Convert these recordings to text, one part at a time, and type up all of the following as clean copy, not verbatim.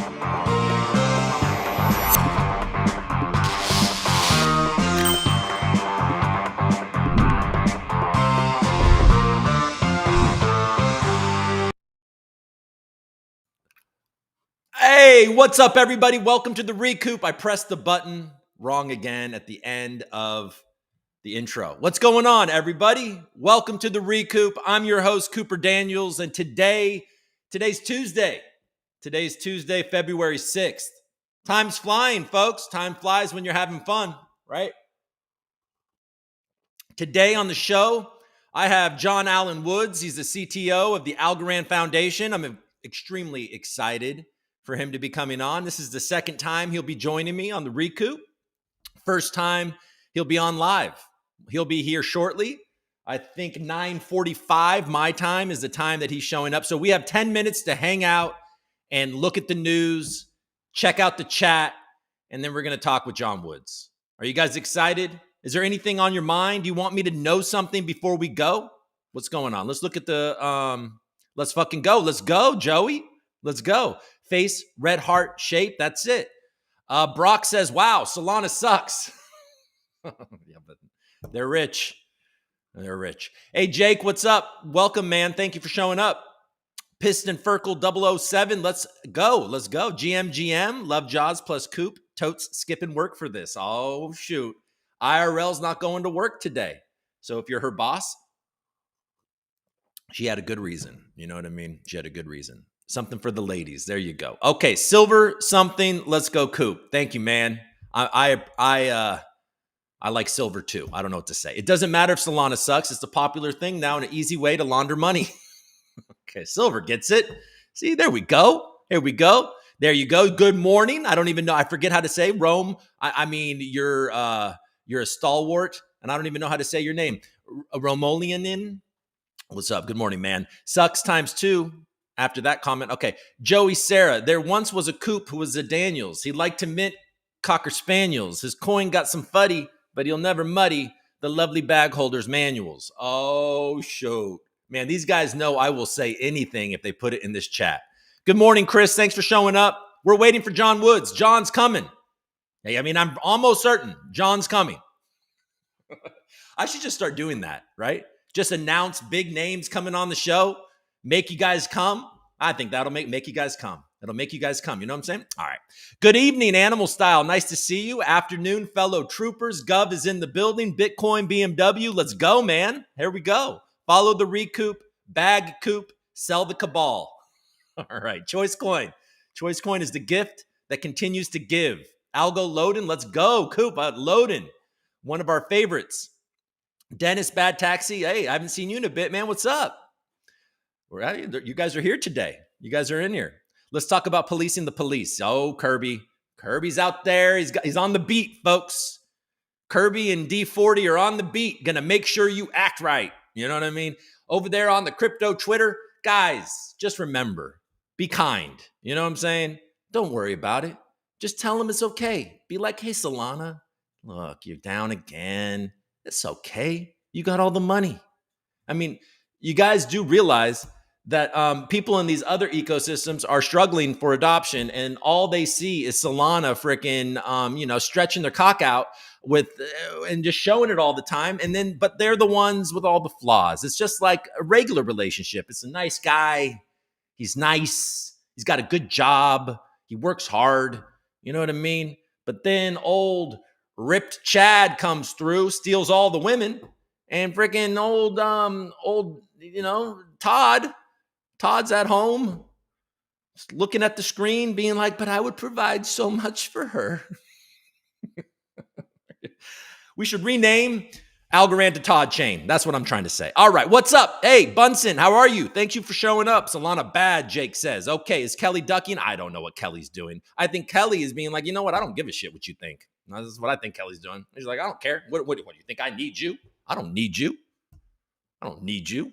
Hey, what's up, everybody? Welcome to the ReCoop. I pressed the button wrong again at the end of the intro. What's going on, everybody? Welcome to the ReCoop. I'm your host, Cooper Daniels, and today's Tuesday. Today's Tuesday, February 6th. Time's flying, folks. Time flies when you're having fun, right? Today on the show, I have John Allen Woods. He's the CTO of the Algorand Foundation. I'm extremely excited for him to be coming on. This is the second time he'll be joining me on the ReCoop. First time he'll be on live. He'll be here shortly. I think 9:45 my time is the time that he's showing up. So we have 10 minutes to hang out and look at the news, check out the chat, and then we're going to talk with John Woods. Are you guys excited? Is there anything on your mind? Do you want me to know something before we go? What's going on? Let's look at the, let's fucking go. Let's go, Joey. Let's go. Face, red heart shape. That's it. Brock says, wow, Solana sucks. Yeah, but they're rich. They're rich. Hey, Jake, what's up? Welcome, man. Thank you for showing up. Piston Ferkel 007. Let's go. Let's go. GM, love Jaws plus Coop. Totes skipping work for this. Oh, shoot. IRL's not going to work today. So if you're her boss, she had a good reason. You know what I mean? She had a good reason. Something for the ladies. There you go. Okay, silver something. Let's go, Coop. Thank you, man. I like silver too. I don't know what to say. It doesn't matter if Solana sucks. It's a popular thing now and an easy way to launder money. Okay, silver gets it. See, there we go. Here we go. There you go. Good morning. I don't even know. I forget how to say Rome. I mean, you're a stalwart, and I don't even know how to say your name. Romolianin. What's up? Good morning, man. Sucks times two. After that comment, okay. Joey Sarah, there once was a Coop who was a Daniels. He liked to mint Cocker Spaniels. His coin got some fuddy, but he'll never muddy the lovely bag holders' manuals. Oh, shoot. Man, these guys know I will say anything if they put it in this chat. Good morning, Chris. Thanks for showing up. We're waiting for John Woods. John's coming. Hey, I mean, I'm almost certain John's coming. I should just start doing that, right? Just announce big names coming on the show. Make you guys come. I think that'll make you guys come. It'll make you guys come. You know what I'm saying? All right. Good evening, Animal Style. Nice to see you. Afternoon, fellow troopers. Gov is in the building. Bitcoin, BMW. Let's go, man. Here we go. Follow the ReCoop. Bag Coop. Sell the cabal. All right. Choice Coin. Choice Coin is the gift that continues to give. Algo Loden. Let's go. Coop. Loden. One of our favorites. Dennis Bad Taxi. Hey, I haven't seen you in a bit, man. What's up? You guys are here today. You guys are in here. Let's talk about policing the police. Oh, Kirby. Kirby's out there. He's on the beat, folks. Kirby and D40 are on the beat. Gonna make sure you act right. You know what I mean? Over there on the crypto Twitter, guys, just remember, be kind. You know what I'm saying? Don't worry about it. Just tell them it's okay. Be like, hey, Solana, look, you're down again. It's okay. You got all the money. I mean, you guys do realize that people in these other ecosystems are struggling for adoption, and all they see is Solana freaking, stretching their cock out with and just showing it all the time. And then, but they're the ones with all the flaws. It's just like a regular relationship. It's a nice guy. He's nice. He's got a good job. He works hard. You know what I mean? But then old ripped Chad comes through, steals all the women, and freaking old, Todd's at home looking at the screen being like, but I would provide so much for her. We should rename Algorand to Todd Chain. That's what I'm trying to say. All right, what's up? Hey, Bunsen, how are you? Thank you for showing up. Solana bad, Jake says. Okay, is Kelly ducking? I don't know what Kelly's doing. I think Kelly is being like, you know what? I don't give a shit what you think. No, this is what I think Kelly's doing. He's like, I don't care. What do you think? I need you? I don't need you. I don't need you.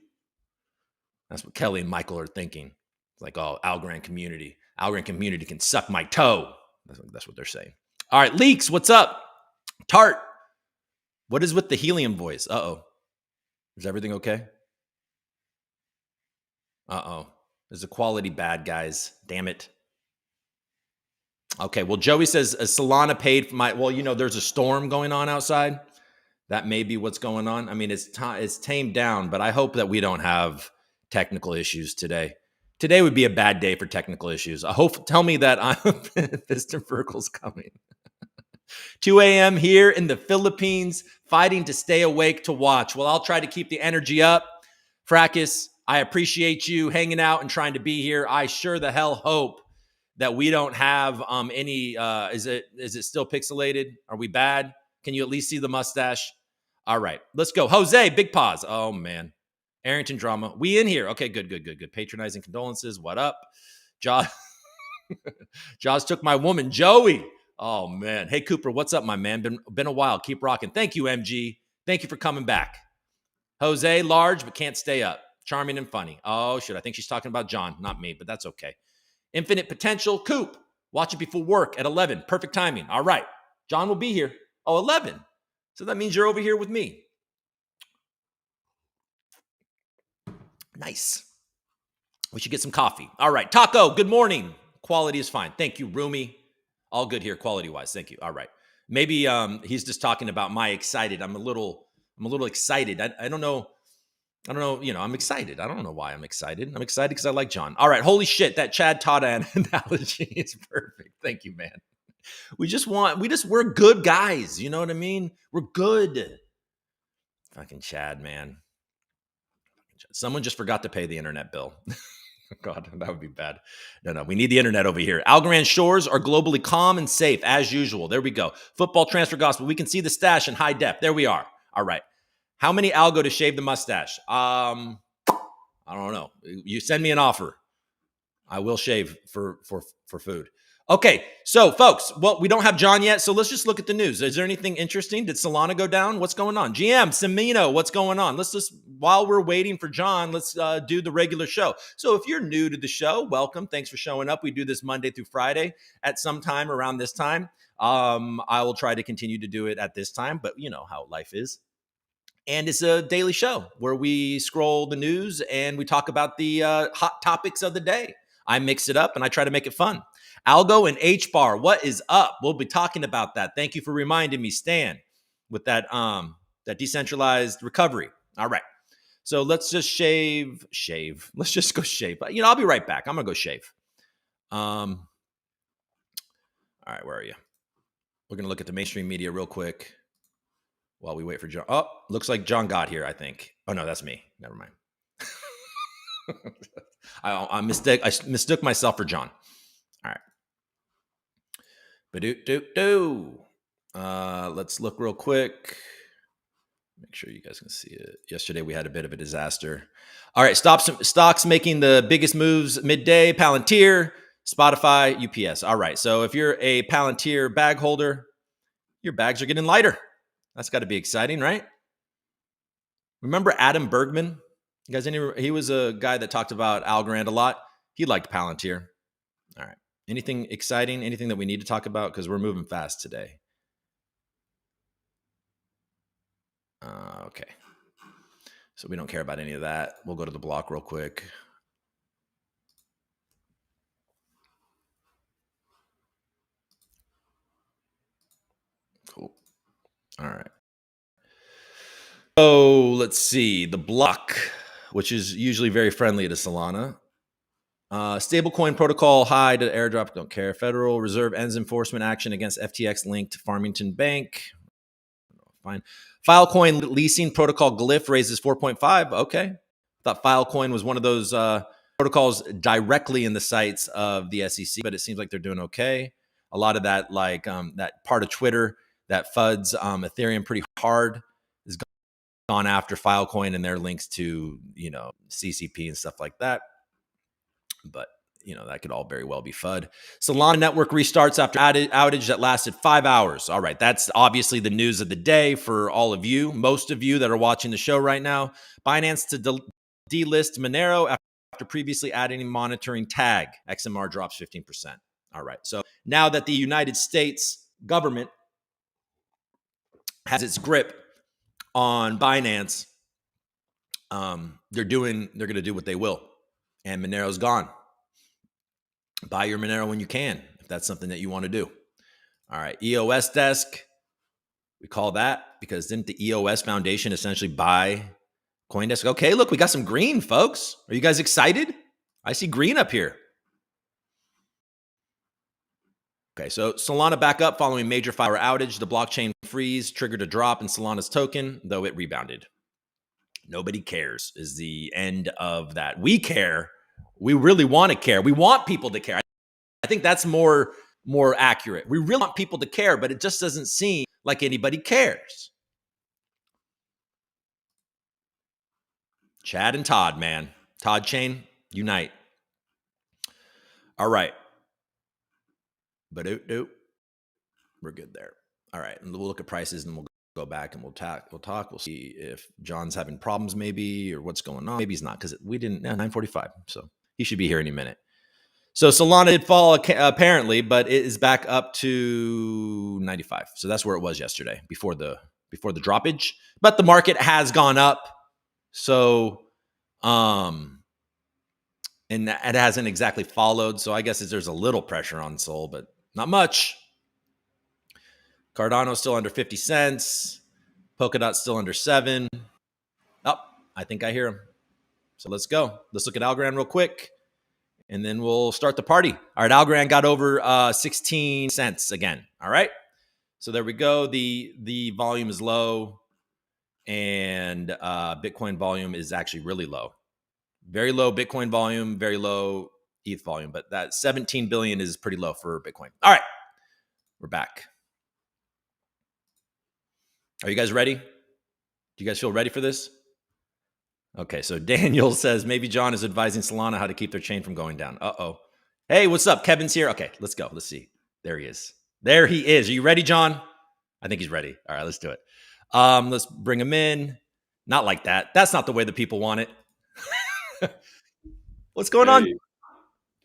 That's what Kelly and Michael are thinking. It's like, oh, Algorand community. Algorand community can suck my toe. That's what they're saying. All right, Leaks, what's up? Tart, what is with the helium voice? Uh-oh. Is everything okay? Uh-oh. There's a quality bad, guys. Damn it. Okay, well, Joey says Solana paid for my. Well, there's a storm going on outside. That may be what's going on. I mean, it's tamed down, but I hope that we don't have technical issues today. Today would be a bad day for technical issues. I hope. Tell me that Piston Virgil's coming. 2 a.m. here in the Philippines, fighting to stay awake to watch. Well, I'll try to keep the energy up. Fracas, I appreciate you hanging out and trying to be here. I sure the hell hope that we don't have any. Is it still pixelated? Are we bad? Can you at least see the mustache? All right, let's go. Jose, big pause. Oh man, Arrington drama. We in here? Okay, good. Patronizing condolences. What up, Jaws? Jaws took my woman, Joey. Oh man. Hey Cooper, what's up, my man? Been a while. Keep rocking. Thank you, MG. Thank you for coming back. Jose, large but can't stay up. Charming and funny. Oh shit, I think she's talking about John, not me, but that's okay. Infinite potential. Coop, watch it before work at 11. Perfect timing. All right. John will be here. Oh, 11. So that means you're over here with me. Nice. We should get some coffee. All right. Taco, good morning. Quality is fine. Thank you, Rumi. All good here, quality-wise. Thank you. All right. Maybe he's just talking about my excited. I'm a little excited. I don't know. I'm excited. I don't know why I'm excited. I'm excited because I like John. All right. Holy shit. That Chad Todd analogy is perfect. Thank you, man. We're good guys. You know what I mean? We're good. Fucking Chad, man. Someone just forgot to pay the internet bill. God, that would be bad. No, we need the internet over here. Algorand shores are globally calm and safe as usual. There we go. Football transfer gospel. We can see the stash in high def. There we are. All right. How many ALGO to shave the mustache? I don't know. You send me an offer. I will shave for food. Okay, so folks, well, we don't have John yet, so let's just look at the news. Is there anything interesting? Did Solana go down? What's going on? GM, Semino, what's going on? Let's just, while we're waiting for John, let's do the regular show. So if you're new to the show, welcome. Thanks for showing up. We do this Monday through Friday at some time around this time. I will try to continue to do it at this time, but you know how life is. And it's a daily show where we scroll the news and we talk about the hot topics of the day. I mix it up and I try to make it fun. Algo and H-bar, what is up? We'll be talking about that. Thank you for reminding me, Stan, with that decentralized recovery. All right. So let's just shave. Let's just go shave. I'll be right back. I'm going to go shave. All right, where are you? We're going to look at the mainstream media real quick while we wait for John. Oh, looks like John got here, I think. Oh, no, that's me. Never mind. I mistook myself for John. All right. Let's look real quick. Make sure you guys can see it. Yesterday we had a bit of a disaster. All right, stocks making the biggest moves midday. Palantir, Spotify, UPS. All right, so if you're a Palantir bag holder, your bags are getting lighter. That's got to be exciting, right? Remember Adam Bergman? You guys, he was a guy that talked about Algorand a lot. He liked Palantir. All right. Anything exciting? Anything that we need to talk about? Because we're moving fast today. Okay. So we don't care about any of that. We'll go to the block real quick. Cool. All right. So let's see. The block, which is usually very friendly to Solana. Stablecoin protocol high to airdrop. Don't care. Federal Reserve ends enforcement action against FTX linked Farmington Bank. Fine. Filecoin leasing protocol Glyph raises 4.5. Okay. Thought Filecoin was one of those protocols directly in the sights of the SEC, but it seems like they're doing okay. A lot of that, like that part of Twitter that FUDs Ethereum pretty hard, is gone after Filecoin and their links to, CCP and stuff like that. But, that could all very well be FUD. Solana network restarts after outage that lasted 5 hours. All right, that's obviously the news of the day for all of you, most of you that are watching the show right now. Binance to delist Monero after previously adding a monitoring tag. XMR drops 15%. All right, so now that the United States government has its grip on Binance, they're going to do what they will, and Monero's gone. Buy your Monero when you can. that's something that you want to do. All right, EOS desk. We call that because didn't the EOS Foundation essentially buy CoinDesk? Okay, look, we got some green, folks. Are you guys excited? I see green up here. Okay, so Solana back up following major power outage. The blockchain freeze triggered a drop in Solana's token, though it rebounded. Nobody cares is the end of that. We care. We really want to care. We want people to care. I think that's more accurate. We really want people to care, but it just doesn't seem like anybody cares. Chad and Todd, man. Todd Chain, unite. All right. But we're good there. All right. And we'll look at prices and we'll go back and we'll talk. We'll see if John's having problems maybe or what's going on. Maybe he's not because we didn't, 9:45. So he should be here any minute. So Solana did fall apparently, but it is back up to 95. So that's where it was yesterday before the droppage. But the market has gone up. So, and it hasn't exactly followed. So I guess there's a little pressure on Sol, but not much. Cardano still under 50 cents. Polkadot still under 7. Oh, I think I hear him. So let's go. Let's look at Algorand real quick, and then we'll start the party. All right, Algorand got over 16 cents again. All right. So there we go. The volume is low, and Bitcoin volume is actually really low. Very low Bitcoin volume, very low ETH volume, but that 17 billion is pretty low for Bitcoin. All right, we're back. Are you guys ready? Do you guys feel ready for this? Okay, so Daniel says maybe John is advising Solana how to keep their chain from going down. Uh-oh. Hey, what's up? Kevin's here. Okay, let's go. Let's see. There he is. There he is. Are you ready, John? I think he's ready. All right, let's do it. Let's bring him in. Not like that. That's not the way the people want it. What's going on?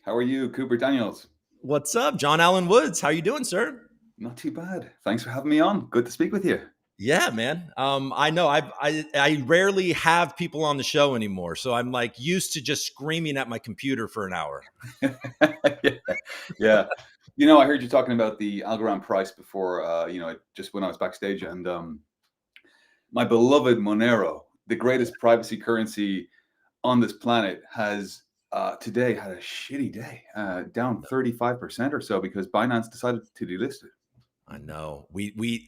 How are you, Cooper Daniels? What's up, John Allen Woods? How are you doing, sir? Not too bad. Thanks for having me on. Good to speak with you. Yeah, man. I know I rarely have people on the show anymore, so I'm like used to just screaming at my computer for an hour. Yeah. You know, I heard you talking about the Algorand price before. Just when I was backstage, and my beloved Monero, the greatest privacy currency on this planet, has today had a shitty day, down 35% or so because Binance decided to delist it. I know.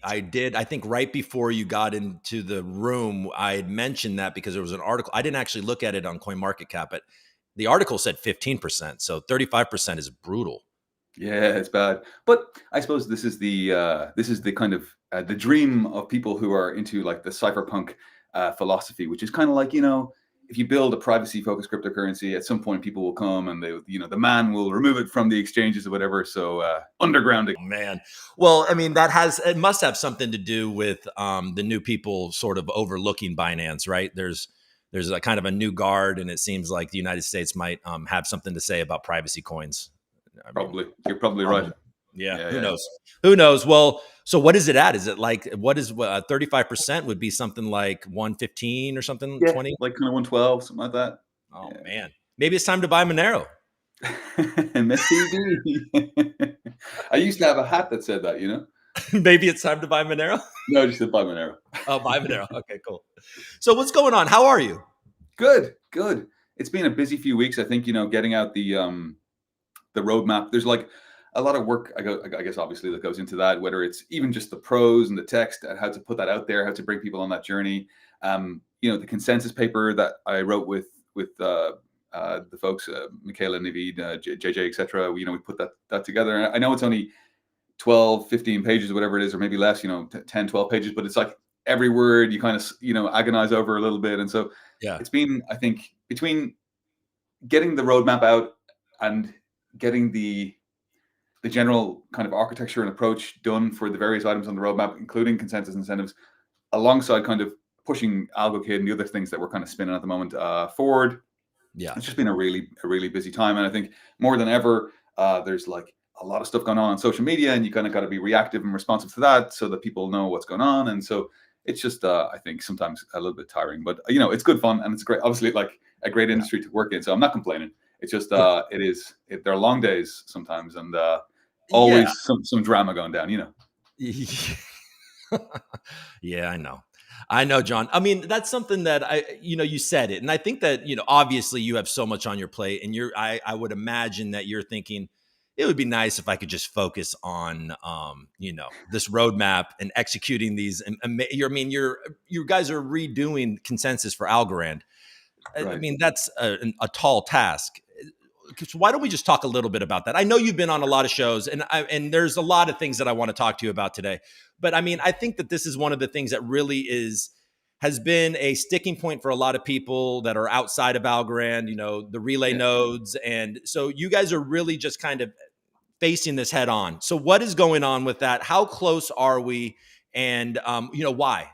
I did. I think right before you got into the room, I had mentioned that because there was an article. I didn't actually look at it on CoinMarketCap, but the article said 15%. So 35% is brutal. Yeah, it's bad. But I suppose this is the kind of the dream of people who are into like the cypherpunk philosophy, which is kind of like, if you build a privacy-focused cryptocurrency, at some point people will come and the man will remove it from the exchanges or whatever. So undergrounding. Oh, man. Well, I mean, it must have something to do with the new people sort of overlooking Binance, right? There's a kind of a new guard, and it seems like the United States might have something to say about privacy coins. You're probably right. Yeah. Who knows? Who knows? Well, so what is it at? Is it like 35% would be something like 115 or something? Yeah, 20, like kind of 112, something like that. Oh man, maybe it's time to buy Monero. Maybe. I used to have a hat that said that. Maybe it's time to buy Monero. No, I just said buy Monero. Oh, buy Monero. Okay, cool. So what's going on? How are you? Good. It's been a busy few weeks. I think getting out the roadmap. There's like a lot of work, I guess, obviously, that goes into that, whether it's even just the prose and the text, how to put that out there, how to bring people on that journey. The consensus paper that I wrote with the folks, Michaela, Naveed, JJ, etc. We put that together. I know it's only 12, 15 pages, whatever it is, or maybe less, 10, 12 pages, but it's like every word you kind of, agonize over a little bit. And so it's been, I think, between getting the roadmap out and getting the general kind of architecture and approach done for the various items on the roadmap, including consensus incentives, alongside kind of pushing Algokit and the other things that we're kind of spinning at the moment forward. Yeah, it's just been a really busy time, and I think more than ever, there's like a lot of stuff going on social media, and you kind of got to be reactive and responsive to that so that people know what's going on. And so it's just, I think, sometimes a little bit tiring, but it's good fun, and it's great. Obviously, like a great industry to work in, so I'm not complaining. It's just there are long days sometimes, and Yeah. always some drama going down, Yeah, I know. I know, John. I mean, that's something that you said it. And I think that, obviously you have so much on your plate and I would imagine that you're thinking it would be nice if I could just focus on, this roadmap and executing these. And you guys are redoing consensus for Algorand. I Right. mean, that's a tall task. So why don't we just talk a little bit about that? I know you've been on a lot of shows, and there's a lot of things that I want to talk to you about today. But I mean, I think that this is one of the things that really has been a sticking point for a lot of people that are outside of Algorand. The relay Yeah. nodes, and so you guys are really just kind of facing this head on. So what is going on with that? How close are we? And why?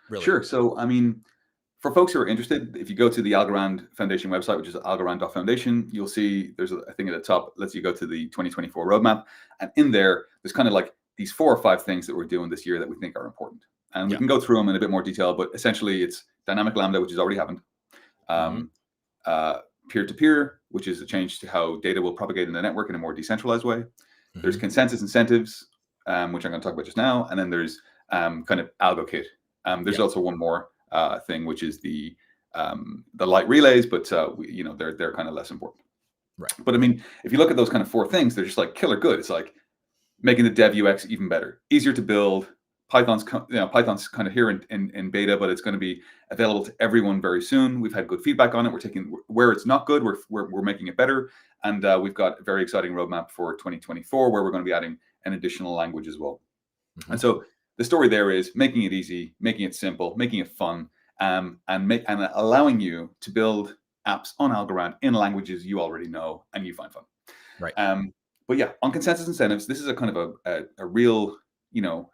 Really? Sure. So, I mean, for folks who are interested, if you go to the Algorand Foundation website, which is algorand.foundation, you'll see there's a thing at the top lets you go to the 2024 roadmap. And in there's kind of like these 4 or 5 things that we're doing this year that we think are important. And we Yeah. can go through them in a bit more detail, but essentially it's dynamic lambda, which has already happened. Hmm. Um, Peer-to-peer, which is a change to how data will propagate in the network in a more decentralized way. There's Hmm. consensus incentives, which I'm going to talk about just now. And then there's kind of Algokit. There's Yeah. also one more thing, which is the light relays, but they're kind of less important. Right. But I mean, if you look at those kind of 4 things, they're just like killer good. It's like making the dev UX even better, easier to build. Python's kind of here in beta, but it's going to be available to everyone very soon. We've had good feedback on it. We're taking where it's not good, we're making it better, and we've got a very exciting roadmap for 2024 where we're going to be adding an additional language as well. Hmm. And so the story there is making it easy, making it simple, making it fun, and allowing you to build apps on Algorand in languages you already know and you find fun. Right. But yeah, on consensus incentives, this is a kind of a real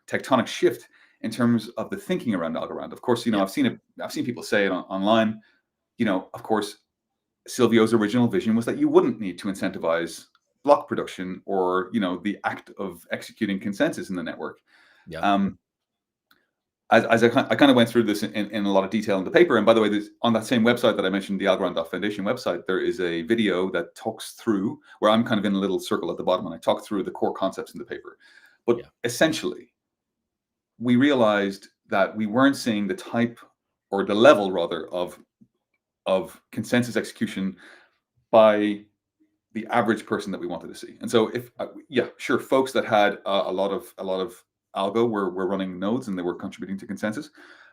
tectonic shift in terms of the thinking around Algorand. Of course, Yeah. I've seen people say it online. Of course, Silvio's original vision was that you wouldn't need to incentivize block production or the act of executing consensus in the network. Yeah. Um, as I kind of went through this in a lot of detail in the paper. And by the way, on that same website that I mentioned, the Algorand Foundation website, there is a video that talks through where I'm kind of in a little circle at the bottom and I talk through the core concepts in the paper. But Yeah. essentially, we realized that we weren't seeing the type or the level rather of consensus execution by the average person that we wanted to see. And so sure, folks that had a lot of algo were running nodes and they were contributing to consensus.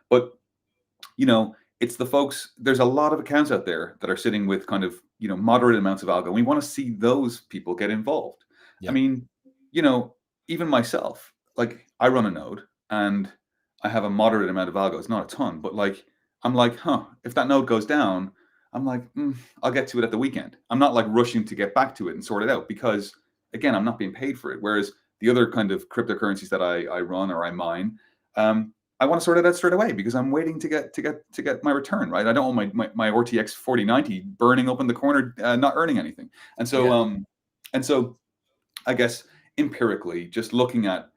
But it's the folks, there's a lot of accounts out there that are sitting with kind of moderate amounts of algo. We want to see those people get involved. I Yeah. mean, even myself, like I run a node and I have a moderate amount of algo. It's not a ton, but like I'm like, if that node goes down, I'm like, I'll get to it at the weekend. I'm not like rushing to get back to it and sort it out because again, I'm not being paid for it. Whereas the other kind of cryptocurrencies that I run or I mine, I want to sort it out straight away because I'm waiting to get my return, right? I don't want my RTX 4090 burning up in the corner, not earning anything. And so, Yeah. I guess empirically, just looking at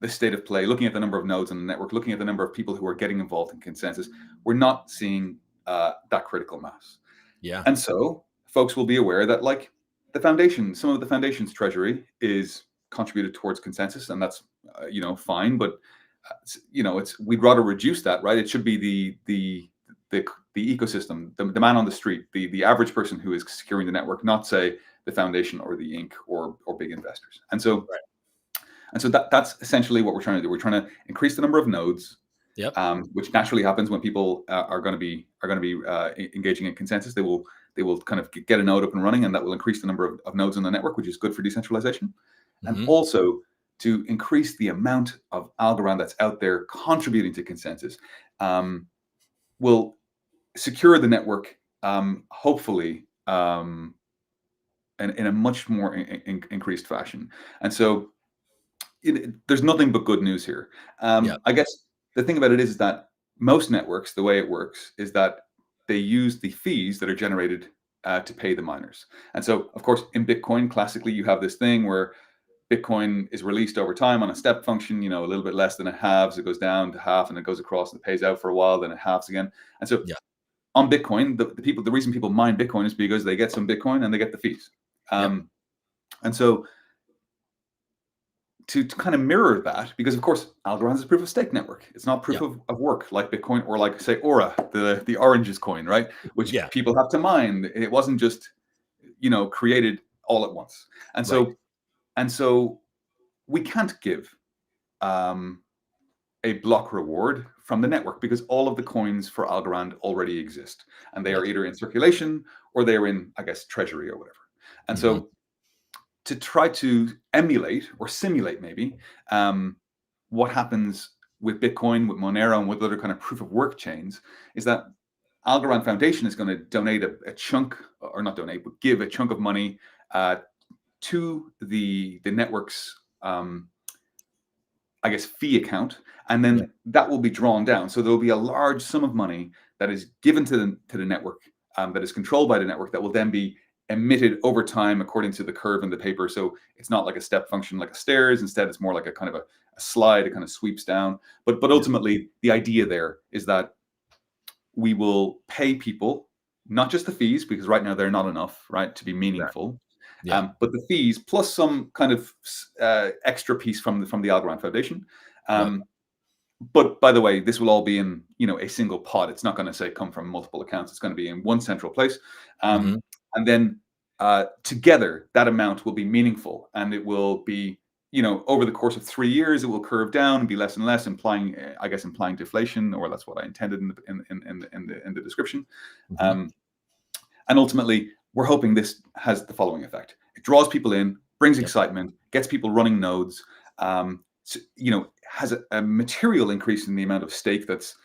the state of play, looking at the number of nodes on the network, looking at the number of people who are getting involved in consensus, we're not seeing that critical mass. Yeah. And so folks will be aware that like some of the foundation's treasury is contributed towards consensus, and that's fine. But we'd rather reduce that, right? It should be the ecosystem, the man on the street, the average person who is securing the network, not say the foundation or the Inc. or big investors. And so Right. that's essentially what we're trying to do. We're trying to increase the number of nodes, Yep. which naturally happens when people are going to be engaging in consensus. They will kind of get a node up and running, and that will increase the number of nodes on the network, which is good for decentralization, and Hmm. also to increase the amount of Algorand that's out there contributing to consensus. Will secure the network, hopefully, in a much more increased fashion. And so there's nothing but good news here. Yep. I guess the thing about it is that most networks, the way it works is that they use the fees that are generated to pay the miners. And so, of course, in Bitcoin, classically, you have this thing where Bitcoin is released over time on a step function, a little bit less than it halves, it goes down to half, and it goes across and it pays out for a while, then it halves again. And so Yeah. on Bitcoin, the reason people mine Bitcoin is because they get some Bitcoin and they get the fees. Yep. And so to kind of mirror that, because of course Algorand is a proof of stake network. It's not proof Yeah. of work like Bitcoin or like say Aura, the oranges coin, right? Which Yeah. people have to mine. It wasn't just created all at once, and Right. so we can't give a block reward from the network because all of the coins for Algorand already exist, and they Yeah. are either in circulation or they are in, I guess, treasury or whatever. And Mm-hmm. so to try to emulate or simulate maybe what happens with Bitcoin, with Monero, and with other kind of proof of work chains is that Algorand Foundation is going to donate a chunk, or not donate, but give a chunk of money to the network's, I guess, fee account, and Yeah. then that will be drawn down. So there will be a large sum of money that is given to the network, that is controlled by the network, that will then be emitted over time according to the curve in the paper. So it's not like a step function like a stairs. Instead, it's more like a kind of a slide. It kind of sweeps down. But Yeah. ultimately, the idea there is that we will pay people not just the fees, because right now they're not enough, right, to be meaningful. Yeah. But the fees plus some kind of extra piece from the Algorand Foundation. Right. But by the way, this will all be in a single pot. It's not going to say come from multiple accounts. It's going to be in one central place, Mm-hmm. and then together that amount will be meaningful, and it will be over the course of 3 years it will curve down and be less and less, implying deflation, or that's what I intended in the description. Mm-hmm. Um, and ultimately, we're hoping this has the following effect: it draws people in, brings Yep. excitement, gets people running nodes. Has a material increase in the amount of stake that's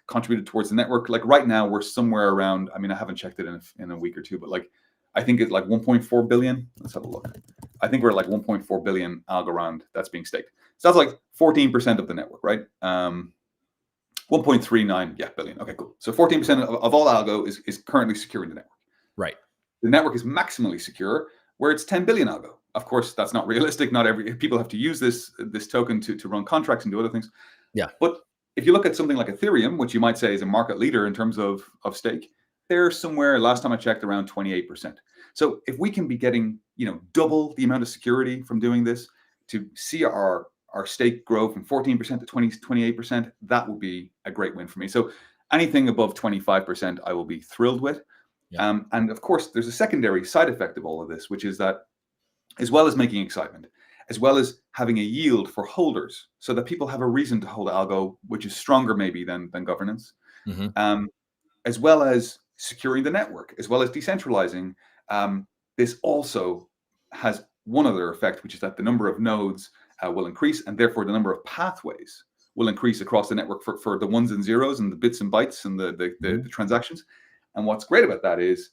contributed towards the network. Like right now, we're somewhere around. I mean, I haven't checked it in a week or two, but like I think it's like 1.4 billion. Let's have a look. I think we're at like 1.4 billion Algorand that's being staked. So that's like 14% of the network, right? 1.39 billion. Okay, cool. So 14% of all algo is currently securing the network. Right. The network is maximally secure where it's 10 billion algo. Of course, that's not realistic. Not every people have to use this token to run contracts and do other things. Yeah. But if you look at something like Ethereum, which you might say is a market leader in terms of stake, they're somewhere, last time I checked, around 28%. So if we can be getting double the amount of security from doing this, to see our stake grow from 14% to 28%, that will be a great win for me. So anything above 25%, I will be thrilled with. Yeah. And of course, there's a secondary side effect of all of this, which is that as well as making excitement, as well as having a yield for holders, so that people have a reason to hold algo, which is stronger maybe than governance, Mm-hmm. as well as securing the network, as well as decentralizing. This also has one other effect, which is that the number of nodes will increase, and therefore the number of pathways will increase across the network for the ones and zeros and the bits and bytes and the transactions. And what's great about that is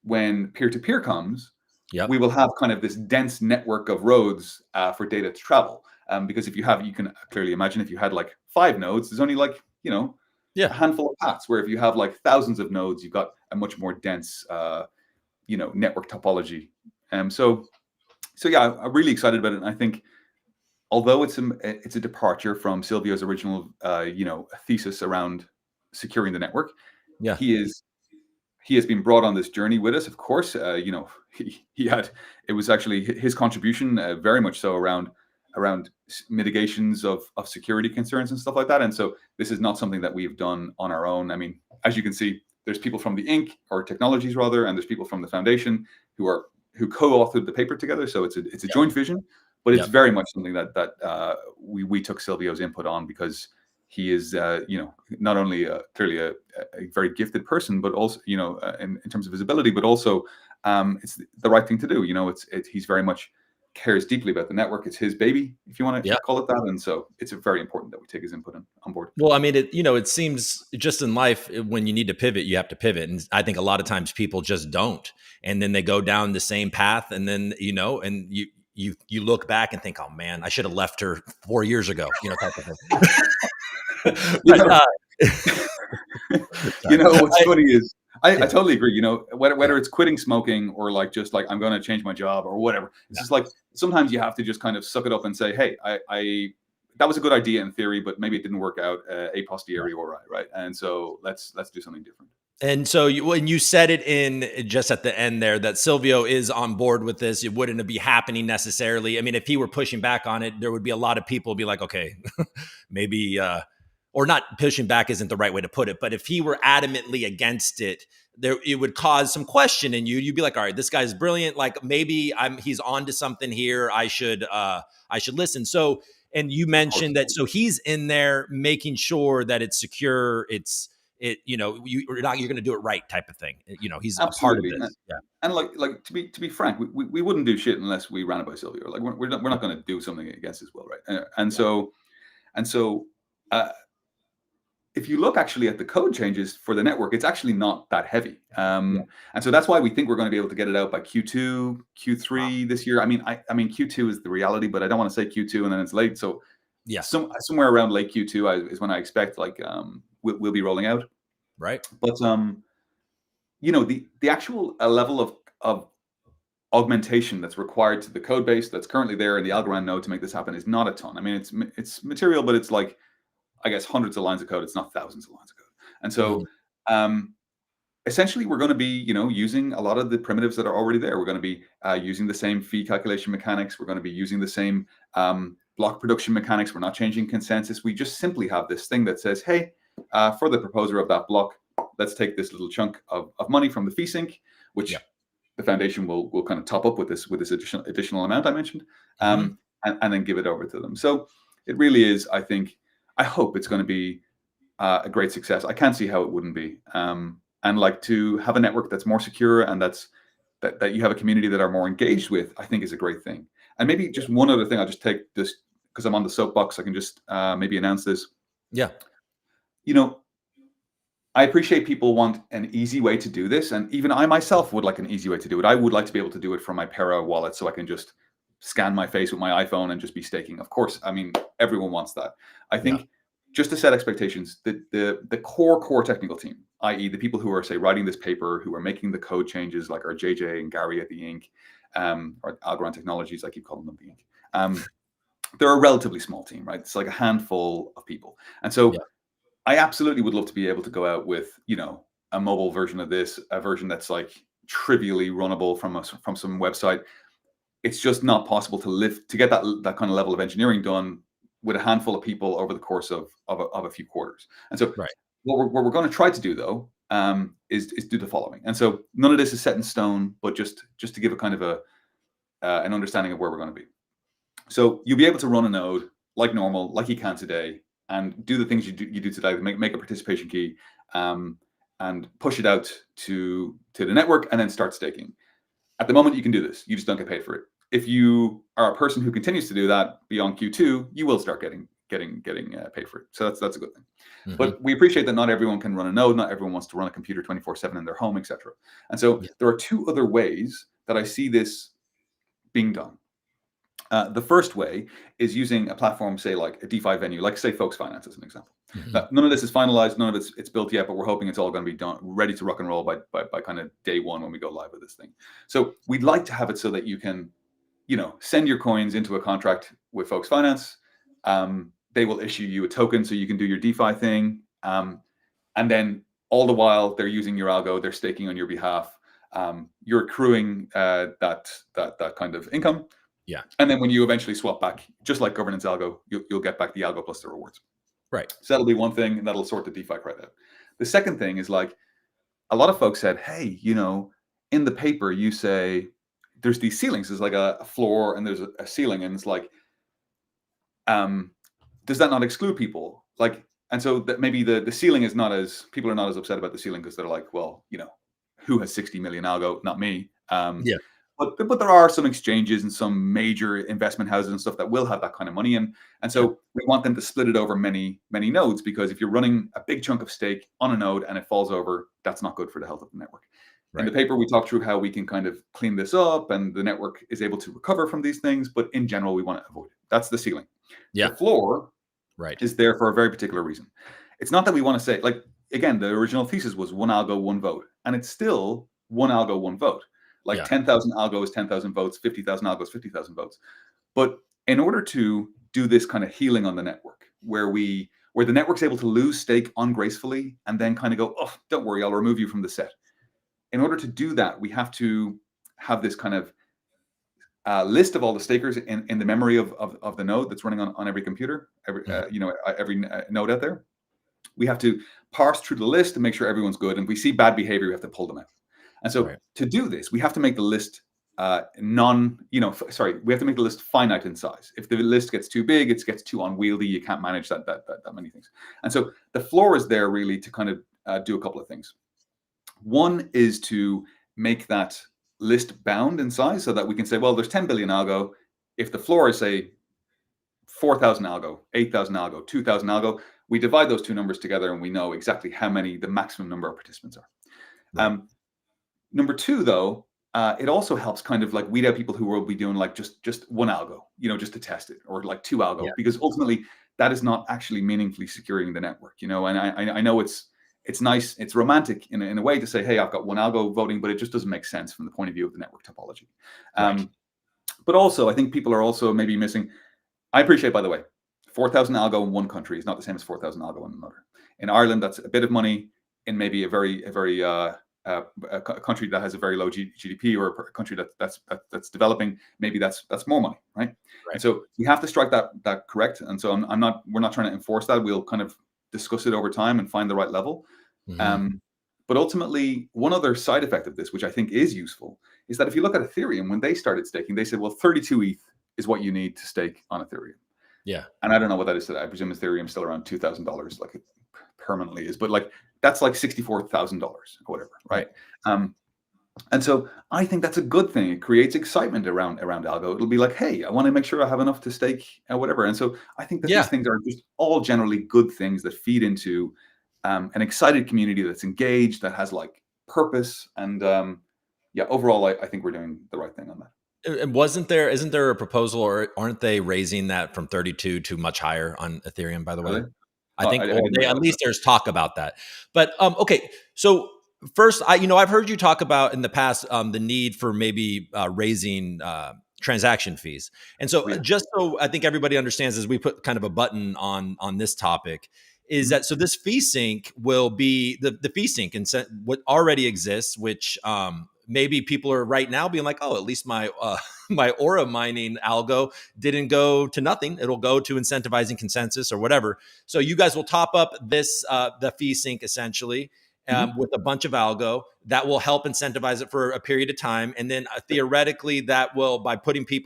when peer-to-peer comes, Yep. we will have kind of this dense network of roads for data to travel. Because you can clearly imagine if you had like 5 nodes, there's only like, Yeah. a handful of paths, where if you have like thousands of nodes, you've got a much more dense, network topology. So yeah, I'm really excited about it. And I think although it's a departure from Silvio's original, thesis around securing the network, Yeah. he has been brought on this journey with us. Of course, he had, it was actually his contribution very much so around mitigations of security concerns and stuff like that. And so this is not something that we've done on our own. I mean, as you can see, there's people from the Inc. or Technologies rather, and there's people from the foundation who co-authored the paper together. So it's a joint vision, but it's very much something that we took Silvio's input on, because he is, not only clearly a very gifted person, but also, in terms of his ability, but also it's the right thing to do. He's very much cares deeply about the network. It's his baby, if you want to call it that. And so it's very important that we take his input on board. Well, I mean, it seems just in life, when you need to pivot, you have to pivot. And I think a lot of times people just don't. And then they go down the same path. And then, and you look back and think, oh man, I should have left her 4 years ago, type of thing. What's funny is I totally agree. Whether it's quitting smoking or like just like I'm going to change my job or whatever, it's just like sometimes you have to just kind of suck it up and say, hey, I that was a good idea in theory, but maybe it didn't work out a posteriori, right? And so let's do something different. And so when you said it in just at the end there that Silvio is on board with this, it wouldn't be happening necessarily. I mean, if he were pushing back on it, there would be a lot of people be like, okay, maybe, or not pushing back isn't the right way to put it, but if he were adamantly against it, there it would cause some question in you. You'd be like, all right, this guy's brilliant. Like maybe he's on to something here. I should listen. So, and you Of course. mentioned that, so he's in there making sure that it's secure. You're going to do it right type of thing. He's a part of Absolutely. this. Yeah. And like to be frank, we wouldn't do shit unless we ran it by Silvio. Like we're not going to do something against his will, right? And so uh, if you look actually at the code changes for the network, it's actually not that heavy. And so that's why we think we're going to be able to get it out by Q2, Q3 this year. I mean Q2 is the reality, but I don't want to say Q2 and then it's late. So Yeah. somewhere around late Q2 is when I expect we'll be rolling out. Right. But the actual level of augmentation that's required to the code base that's currently there in the Algorand node to make this happen is not a ton. I mean, it's material, but it's like, I guess, hundreds of lines of code. It's not thousands of lines of code. And so essentially we're going to be, using a lot of the primitives that are already there. We're going to be using the same fee calculation mechanics. We're going to be using the same block production mechanics. We're not changing consensus. We just simply have this thing that says, hey, for the proposer of that block, let's take this little chunk of money from the fee sync, which the foundation will kind of top up with this additional amount I mentioned, and then give it over to them. So it really is, I hope it's going to be a great success. I can't see how it wouldn't be. And like to have a network that's more secure and that you have a community that are more engaged with, I think is a great thing. And maybe just one other thing, I'll just take this because I'm on the soapbox. I can just maybe announce this. Yeah. I appreciate people want an easy way to do this. And even I myself would like an easy way to do it. I would like to be able to do it from my Para wallet so I can just scan my face with my iPhone and just be staking. Of course, I mean, everyone wants that. I think just to set expectations, the core technical team, i.e. the people who are, say, writing this paper, who are making the code changes, like our JJ and Gary at the Inc., or Algorand Technologies, I keep calling them the Inc. They're a relatively small team, right? It's like a handful of people. And so I absolutely would love to be able to go out with, a mobile version of this, a version that's like trivially runnable from some website. It's just not possible to get that kind of level of engineering done with a handful of people over the course of a few quarters. And so what we're going to try to do though, is do the following. And so none of this is set in stone, but just to give a kind of an understanding of where we're going to be. So you'll be able to run a node like normal, like you can today, and do the things you do today, make a participation key, and push it out to the network, and then start staking. At the moment, you can do this. You just don't get paid for it. If you are a person who continues to do that beyond Q2, you will start getting paid for it. So that's a good thing. But we appreciate that not everyone can run a node. Not everyone wants to run a computer 24/7 in their home, etc. And so there are two other ways that I see this being done. The first way is using a platform, say like a DeFi venue, like say Folks Finance as an example. None of this is finalized, none of it's built yet, but we're hoping it's all going to be done, ready to rock and roll by kind of day one when we go live with this thing. So we'd like to have it so that you can, send your coins into a contract with Folks Finance. They will issue you a token so you can do your DeFi thing. And then all the while they're using your algo, they're staking on your behalf. You're accruing that kind of income. Yeah. And then when you eventually swap back, just like governance algo, you'll get back the algo plus the rewards. Right. So that'll be one thing, and that'll sort the DeFi crowd out. The second thing is like a lot of folks said, hey, in the paper you say there's these ceilings. There's like a floor and there's a ceiling, and it's like, does that not exclude people? Like, and so that maybe the ceiling is people are not as upset about the ceiling because they're like, well, who has 60 million algo? Not me. But there are some exchanges and some major investment houses and stuff that will have that kind of money. And so we want them to split it over many, many nodes, because if you're running a big chunk of stake on a node and it falls over, that's not good for the health of the network. In the paper, we talk through how we can kind of clean this up and the network is able to recover from these things. But in general, we want to avoid it. That's the ceiling. The floor is there for a very particular reason. It's not that we want to say, like, again, the original thesis was one algo, one vote. And it's still one algo, one vote. Like 10,000 algo is 10,000 votes, 50,000 algo is 50,000 votes. But in order to do this kind of healing on the network, where we where the network's able to lose stake ungracefully and then kind of go, oh, don't worry, I'll remove you from the set. In order to do that, we have to have this kind of list of all the stakers in the memory of the node that's running on every computer, every node out there. We have to parse through the list to make sure everyone's good. And if we see bad behavior, we have to pull them out. And so to do this, we have to make the list we have to make the list finite in size. If the list gets too big, it gets too unwieldy. You can't manage that many things. And so the floor is there really to kind of do a couple of things. One is to make that list bound in size so that we can say, well, there's 10 billion algo. If the floor is, say, 4,000 algo, 8,000 algo, 2,000 algo, we divide those two numbers together and we know exactly how many the maximum number of participants are. Right. Number two, though, it also helps kind of like weed out people who will be doing like just one algo, just to test it, or like two algo, because ultimately that is not actually meaningfully securing the network, And I know it's nice, it's romantic in a way to say, hey, I've got one algo voting, but it just doesn't make sense from the point of view of the network topology. Right. But also, I think people are also maybe missing. I appreciate, by the way, 4,000 algo in one country is not the same as 4,000 algo in another. In Ireland, that's a bit of money. In maybe a very a country that has a very low GDP, or a country that's developing, maybe that's more money, right? And so we have to strike that correct. And so we're not trying to enforce that. We'll kind of discuss it over time and find the right level. Mm-hmm. But ultimately, one other side effect of this, which I think is useful, is that if you look at Ethereum, when they started staking, they said, well, 32 ETH is what you need to stake on Ethereum. Yeah. And I don't know what that is today. I presume Ethereum is still around $2,000, like it permanently is, but like that's like $64,000 or whatever, right? And so I think that's a good thing. It creates excitement around algo. It'll be like, hey, I want to make sure I have enough to stake whatever. And so I think that these things are just all generally good things that feed into an excited community that's engaged, that has like purpose. And overall, I think we're doing the right thing on that. And isn't there a proposal, or aren't they raising that from 32 to much higher on Ethereum, by the way? Really? I think at least there's talk about that. But okay, so first, I've heard you talk about in the past the need for maybe raising transaction fees. And so just so I think everybody understands, as we put kind of a button on this topic, is that so this fee sync will be the fee sync and what already exists, which maybe people are right now being like, oh, at least my my Aura mining algo didn't go to nothing. It'll go to incentivizing consensus or whatever. So you guys will top up this the fee sync essentially with a bunch of algo that will help incentivize it for a period of time, and then theoretically that will, by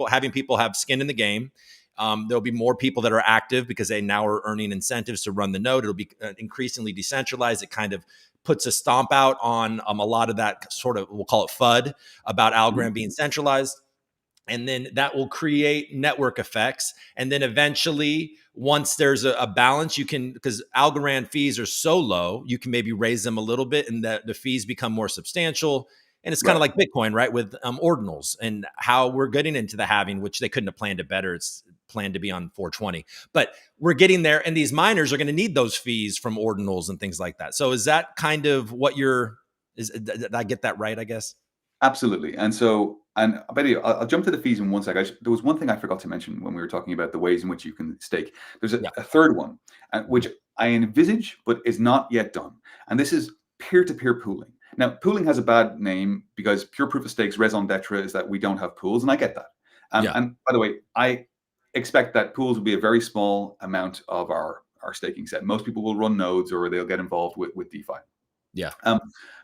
having people have skin in the game. There'll be more people that are active because they now are earning incentives to run the node. It'll be increasingly decentralized. It kind of puts a stomp out on a lot of that sort of, we'll call it FUD, about Algorand being centralized. And then that will create network effects. And then eventually, once there's a balance, you can, because Algorand fees are so low, you can maybe raise them a little bit and the fees become more substantial. And it's kind of like Bitcoin, right? With ordinals and how we're getting into the halving, which they couldn't have planned it better. It's planned to be on 420, but we're getting there. And these miners are going to need those fees from ordinals and things like that. So is that kind of what did I get that right, I guess? Absolutely. And so, and I'll jump to the fees in one sec. There was one thing I forgot to mention when we were talking about the ways in which you can stake. There's a third one, which I envisage, but is not yet done. And this is peer-to-peer pooling. Now, pooling has a bad name because pure proof of stakes, raison d'etre, is that we don't have pools, and I get that. And by the way, I expect that pools will be a very small amount of our staking set. Most people will run nodes or they'll get involved with DeFi. Yeah.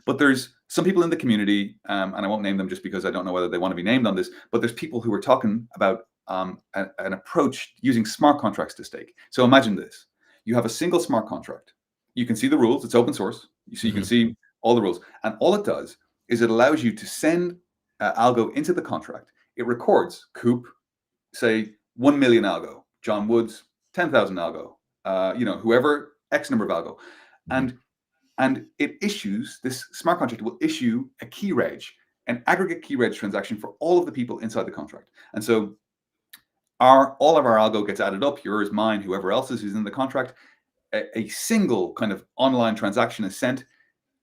But there's some people in the community, and I won't name them just because I don't know whether they want to be named on this, but there's people who are talking about an approach using smart contracts to stake. So imagine this. You have a single smart contract. You can see the rules. It's open source. So you can see all the rules. And all it does is it allows you to send algo into the contract. It records Coop, say 1 million algo, John Woods, 10,000 algo, whoever, X number of algo. And it issues, this smart contract will issue a key reg, an aggregate key reg transaction for all of the people inside the contract. And so all of our algo gets added up, yours, mine, whoever else is in the contract. A single kind of online transaction is sent,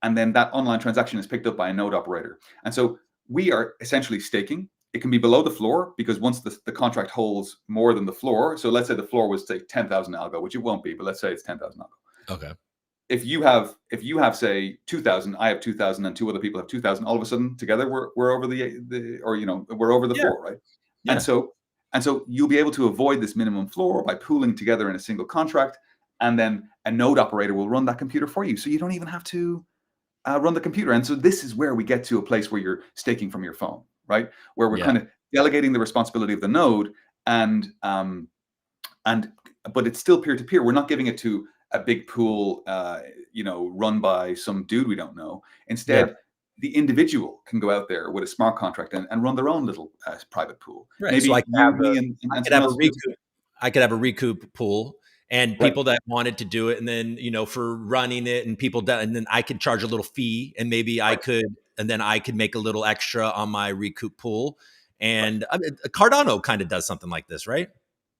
and then that online transaction is picked up by a node operator. And so we are essentially staking it can be below the floor, because once the contract holds more than the floor, so let's say the floor was, say, 10,000 algo, which it won't be, but let's say it's 10,000 algo. Okay. If you have say 2,000, I have 2,000, and two other people have 2,000, all of a sudden together we're over we're over the Yeah. floor, right? Yeah. And so you'll be able to avoid this minimum floor by pooling together in a single contract, and then a node operator will run that computer for you, so you don't even have to run the computer. And so this is where we get to a place where you're staking from your phone, right? Where we're kind of delegating the responsibility of the node, and but it's still peer to peer. We're not giving it to a big pool, run by some dude we don't know. Instead, the individual can go out there with a smart contract and run their own little private pool. Right. Maybe So I could you, have me, and someone else. I could have a ReCoop pool, and Right. people that wanted to do it, and then for running it, and people that, and then I could charge a little fee, and maybe I could, and then I could make a little extra on my ReCoop pool. And I mean, Cardano kind of does something like this, right?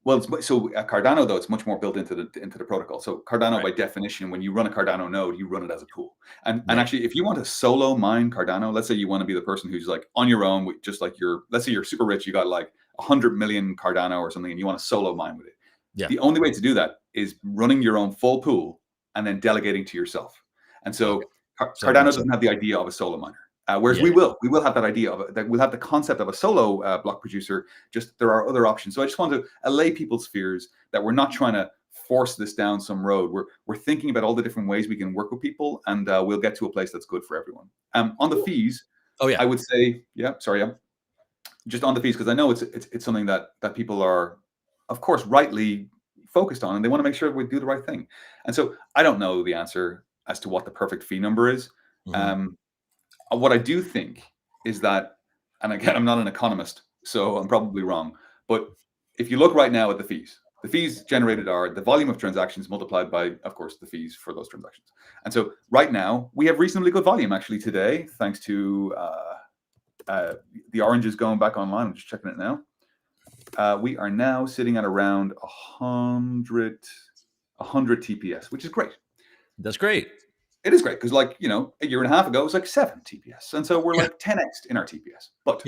Well, Cardano, though, it's much more built into the protocol. So Cardano, by definition, when you run a Cardano node, you run it as a pool. And actually, if you want to solo mine Cardano, let's say you want to be the person who's like on your own, just like let's say you're super rich, you got like 100 million Cardano or something, and you want to solo mine with it. Yeah. The only way to do that is running your own full pool and then delegating to yourself. And so Cardano doesn't have the idea of a solo miner. Whereas we will have that idea of it, that we'll have the concept of a solo block producer. Just there are other options. So I just want to allay people's fears that we're not trying to force this down some road. We're thinking about all the different ways we can work with people, and we'll get to a place that's good for everyone. On the fees, I would say, just on the fees, because I know it's something that people are, of course, rightly focused on, and they want to make sure we do the right thing. And so I don't know the answer as to what the perfect fee number is. What I do think is that, and again, I'm not an economist, so I'm probably wrong, but if you look right now at the fees generated are the volume of transactions multiplied by, of course, the fees for those transactions. And so right now, we have reasonably good volume actually today, thanks to the oranges going back online. I'm just checking it now. We are now sitting at around 100 TPS, which is great. That's great. It is great because, like, a year and a half ago, it was like 7 TPS. And so we're like 10x in our TPS. But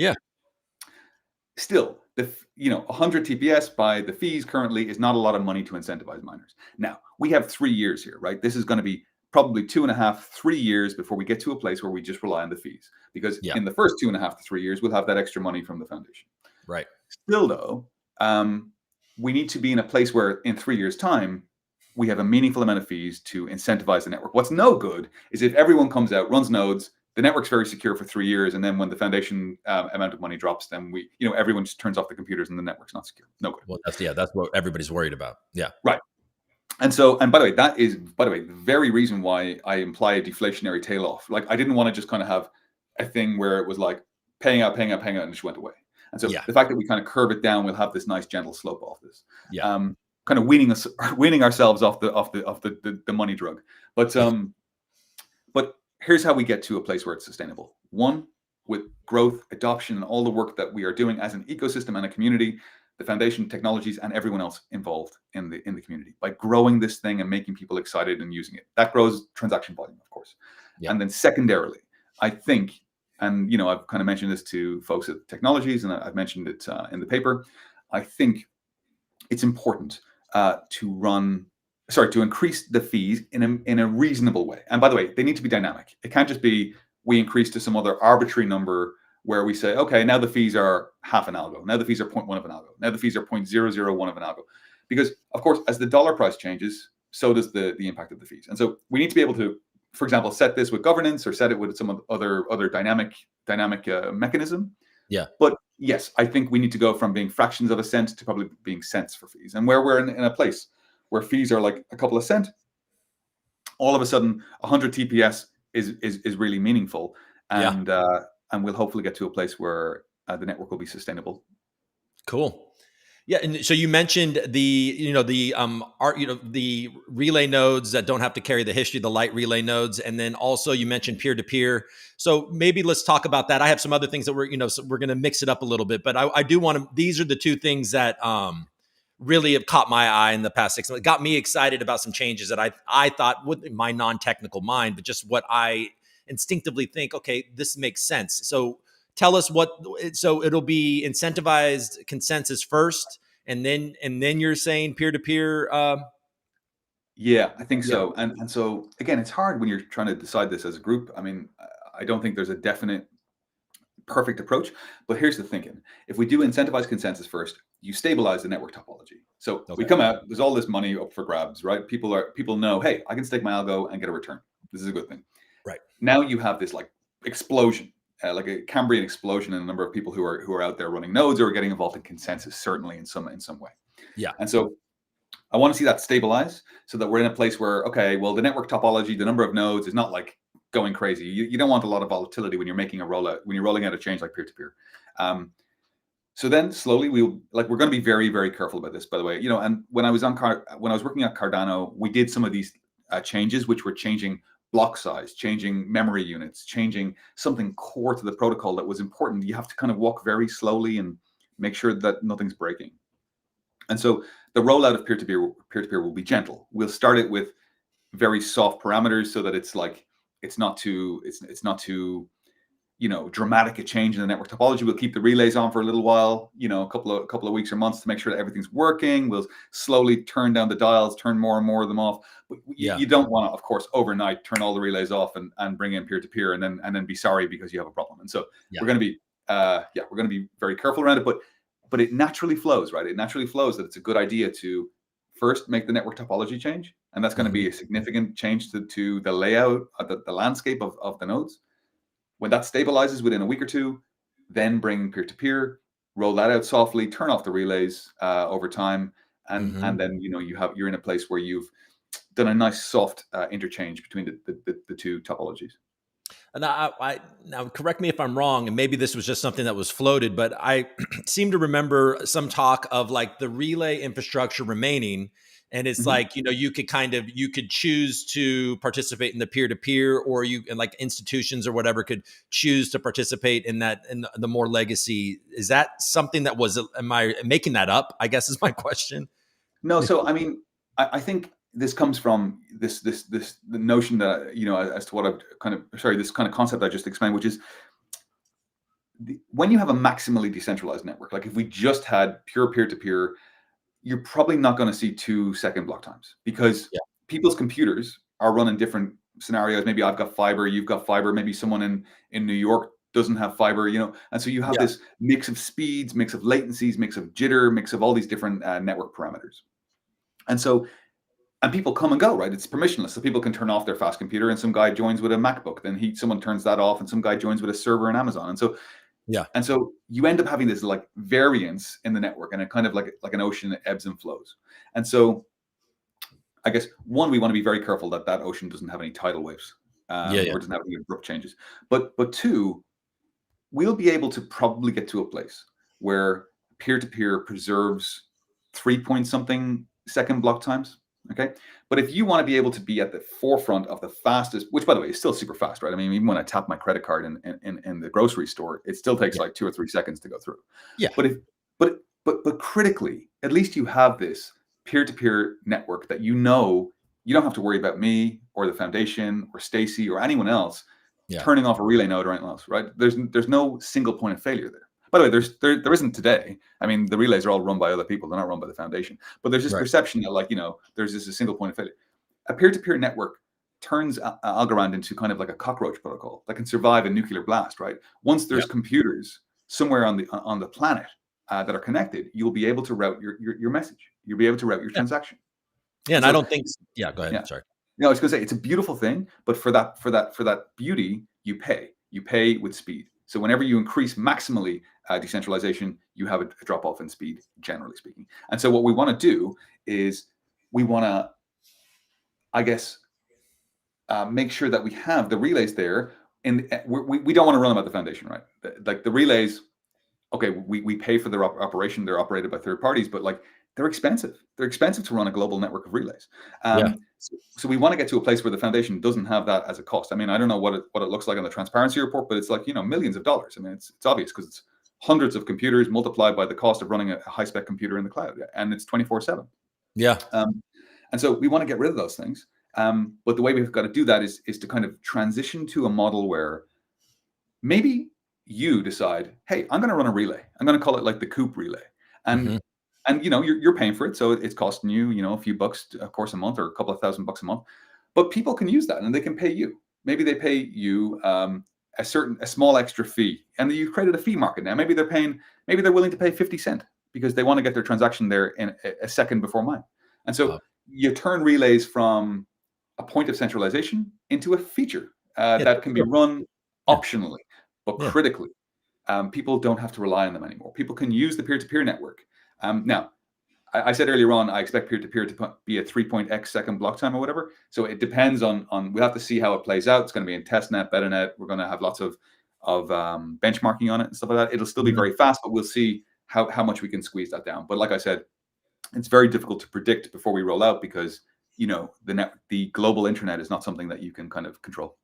still, 100 TPS by the fees currently is not a lot of money to incentivize miners. Now, we have 3 years here, right? This is going to be probably 2.5, 3 years before we get to a place where we just rely on the fees. Because in the first 2.5 to 3 years, we'll have that extra money from the foundation. Right. Still, though, we need to be in a place where in 3 years' time, we have a meaningful amount of fees to incentivize the network. What's no good is if everyone comes out, runs nodes, the network's very secure for 3 years, and then when the foundation amount of money drops, then everyone just turns off the computers and the network's not secure. No good. Well, that's what everybody's worried about. Yeah. Right. And so, and by the way, that is, the very reason why I imply a deflationary tail off. Like, I didn't want to just kind of have a thing where it was like paying out, and it just went away. And so the fact that we kind of curve it down, we'll have this nice gentle slope off this. Kind of weaning ourselves off the money drug. But here's how we get to a place where it's sustainable. One, with growth, adoption, and all the work that we are doing as an ecosystem and a community, the foundation, technologies, and everyone else involved in the community, by growing this thing and making people excited and using it. That grows transaction volume, of course. And then secondarily, I think, and I've kind of mentioned this to folks at technologies, and I've mentioned it in the paper, I think it's important to increase the fees in a reasonable way. And by the way, they need to be dynamic. It can't just be we increase to some other arbitrary number where we say, okay, now the fees are half an algo. Now the fees are 0.1 of an algo. Now the fees are 0.001 of an algo. Because, of course, as the dollar price changes, so does the impact of the fees. And so we need to be able to, for example, set this with governance or set it with some other dynamic mechanism. Yeah. But yes, I think we need to go from being fractions of a cent to probably being cents for fees. And where we're in a place where fees are like a couple of cents, all of a sudden 100 TPS is really meaningful. And we'll hopefully get to a place where the network will be sustainable. Cool. Yeah, and so you mentioned the relay nodes that don't have to carry the history, the light relay nodes, and then also you mentioned peer to peer. So maybe let's talk about that. I have some other things that we're going to mix it up a little bit, but I do want to. These are the two things that really have caught my eye in the past 6 months. It got me excited about some changes that I thought with my non-technical mind, but just what I instinctively think. Okay, this makes sense. So tell us what. So it'll be incentivized consensus first, and then you're saying peer to peer. Yeah, I think Yeah. so. And so again, it's hard when you're trying to decide this as a group. I mean, I don't think there's a definite perfect approach, but here's the thinking. If we do incentivize consensus first, you stabilize the network topology. So we Okay. come out, there's all this money up for grabs, right? People know, hey, I can stake my algo and get a return. This is a good thing. Right. Now you have this like explosion, like a Cambrian explosion in the number of people who are out there running nodes or getting involved in consensus, certainly in some way. Yeah. And so I want to see that stabilize so that we're in a place where, okay, well, the network topology, the number of nodes is not like going crazy. You don't want a lot of volatility when you're making a rollout, when you're rolling out a change like peer-to-peer. So then slowly we're going to be very, very careful about this, by the way. And when I was working at Cardano, we did some of these changes, which were changing block size, changing memory units, changing something core to the protocol that was important. You have to kind of walk very slowly and make sure that nothing's breaking. And so the rollout of peer-to-peer will be gentle. We'll start it with very soft parameters so that it's not too dramatic a change in the network topology. We'll keep the relays on for a little while, a couple of weeks or months to make sure that everything's working. We'll slowly turn down the dials, turn more and more of them off. But you don't want to, of course, overnight turn all the relays off and bring in peer-to-peer and then be sorry because you have a problem. And so we're going to be very careful around it, but it naturally flows, right? It naturally flows that it's a good idea to first make the network topology change. And that's going to be a significant change to the layout, the landscape of the nodes. When that stabilizes within a week or two, then bring peer-to-peer, roll that out softly, turn off the relays over time. And then, you're in a place where you've done a nice soft interchange between the two topologies. And now correct me if I'm wrong, and maybe this was just something that was floated, but I seem to remember some talk of like the relay infrastructure remaining. And it's like, you could choose to participate in the peer-to-peer, or and like institutions or whatever could choose to participate in that, in the more legacy. Is that something that am I making that up? I guess is my question. No. So, I mean, I think this comes from the notion that, as to what this kind of concept I just explained, which is when you have a maximally decentralized network, like if we just had pure peer-to-peer, you're probably not going to see 2-second block times because people's computers are running different scenarios. Maybe I've got fiber, you've got fiber, maybe someone in New York doesn't have fiber, and so you have this mix of speeds, mix of latencies, mix of jitter, mix of all these different network parameters. And people come and go, right? It's permissionless. So people can turn off their fast computer and some guy joins with a MacBook. Then someone turns that off and some guy joins with a server in Amazon. And so you end up having this like variance in the network and a kind of like an ocean that ebbs and flows. And so I guess one, we want to be very careful that ocean doesn't have any tidal waves or doesn't have any abrupt changes. But two, we'll be able to probably get to a place where peer-to-peer preserves 3-point-something second block times. Okay. But if you want to be able to be at the forefront of the fastest, which by the way is still super fast, right? I mean, even when I tap my credit card in the grocery store, it still takes like 2 or 3 seconds to go through. Yeah. But critically, at least you have this peer-to-peer network that you don't have to worry about me or the foundation or Stacy or anyone else turning off a relay node or anything else, right? There's no single point of failure there. By the way, there isn't today. I mean, the relays are all run by other people; they're not run by the foundation. But there's this perception that, there's just a single point of failure. A peer-to-peer network turns Algorand into kind of like a cockroach protocol that can survive a nuclear blast, right? Once there's computers somewhere on the planet that are connected, you'll be able to route your message. You'll be able to route your transaction. Yeah, and so, I don't think. Yeah, go ahead. Yeah. Sorry. No, I was going to say it's a beautiful thing, but for that beauty, you pay. You pay with speed. So whenever you increase maximally decentralization, you have a drop off in speed, generally speaking. And so what we want to do is we want to, I guess, make sure that we have the relays there, and we don't want to run them at the foundation, right? Like the relays, okay, we pay for their operation. They're operated by third parties, but like they're expensive. They're expensive to run a global network of relays. So we want to get to a place where the foundation doesn't have that as a cost. I mean, I don't know what it looks like on the transparency report, but it's like, millions of dollars. I mean, it's obvious because it's hundreds of computers multiplied by the cost of running a high-spec computer in the cloud, and it's 24/7. Yeah. And so we want to get rid of those things. But the way we've got to do that is to kind of transition to a model where maybe you decide, hey, I'm going to run a relay. I'm going to call it like the Coop relay, and Hmm. and you're paying for it, so it's costing you a few bucks, of course, a month, or a couple of $1,000 a month. But people can use that, and they can pay you. Maybe they pay you a small extra fee, and you've created a fee market now. Maybe they're willing to pay 50 cents because they want to get their transaction there in a second before mine. And so Wow. you turn relays from a point of centralization into a feature Yeah. that can be run Yeah. optionally, but Yeah. critically. People don't have to rely on them anymore. People can use the peer-to-peer network. Now, I said earlier on, I expect peer-to-peer to be a 3.x second block time or whatever. So it depends on we'll have to see how it plays out. It's going to be in testnet, betanet. We're going to have lots of benchmarking on it and stuff like that. It'll still be Mhm. very fast, but we'll see how much we can squeeze that down. But like I said, it's very difficult to predict before we roll out because the global internet is not something that you can kind of control.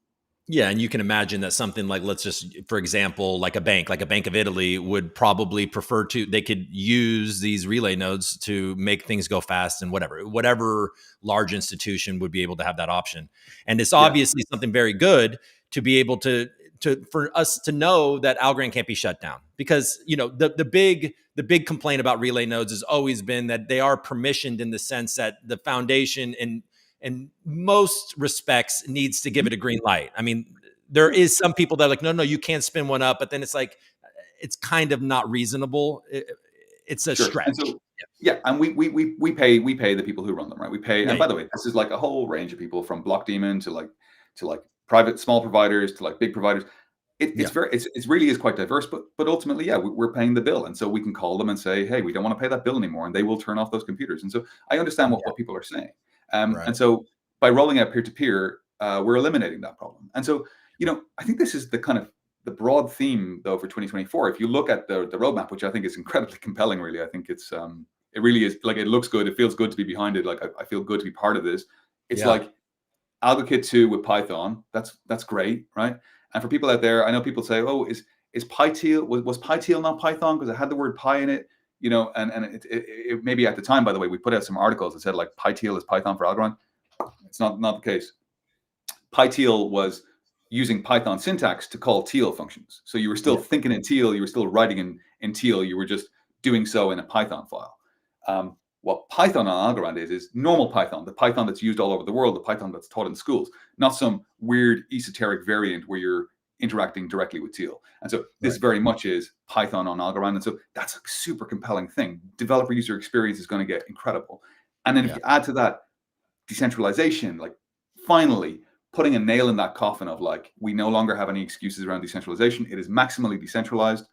Yeah, and you can imagine that something like, let's just, for example, like a Bank of Italy would probably prefer they could use these relay nodes to make things go fast, and whatever large institution would be able to have that option. And it's Yeah, obviously something very good to be able for us to know that Algorand can't be shut down, because the big complaint about relay nodes has always been that they are permissioned, in the sense that the foundation in most respects needs to give it a green light. I mean, there sure. is some people that are like, no, you can't spin one up, but then it's like, it's kind of not reasonable. It's a Sure. And stretch. so, yeah, and we pay the people who run them, right? We pay, Yeah, and by the way, this is like a whole range of people, from block daemon to like private small providers to like big providers. yeah, It's really is quite diverse, but ultimately, yeah, we're paying the bill, and so we can call them and say, hey, we don't want to pay that bill anymore, and they will turn off those computers. And so I understand yeah, what people are saying, right. and so by rolling out peer to peer, we're eliminating that problem. And so I think this is the kind of the broad theme though for 2024. If you look at the roadmap, which I think is incredibly compelling, really, I think it really is, like, it looks good, it feels good to be behind it. Like I feel good to be part of this. It's Yeah, like AlgoKit 2 with Python. That's great, right? And for people out there, I know people say, "Oh, is PyTeal was PyTeal not Python because it had the word Py in it?" And it maybe at the time, by the way, we put out some articles that said like PyTeal is Python for Algorand. It's not the case. PyTeal was using Python syntax to call teal functions. So you were still yeah, thinking in teal, you were still writing in teal, you were just doing so in a Python file. What Python on Algorand is normal Python, the Python that's used all over the world, the Python that's taught in schools, not some weird esoteric variant where you're interacting directly with teal. And so this right. very much is Python on Algorand. And so that's a super compelling thing. Developer user experience is going to get incredible. And then if Yeah, you add to that decentralization, like finally putting a nail in that coffin of like, we no longer have any excuses around decentralization. It is maximally decentralized.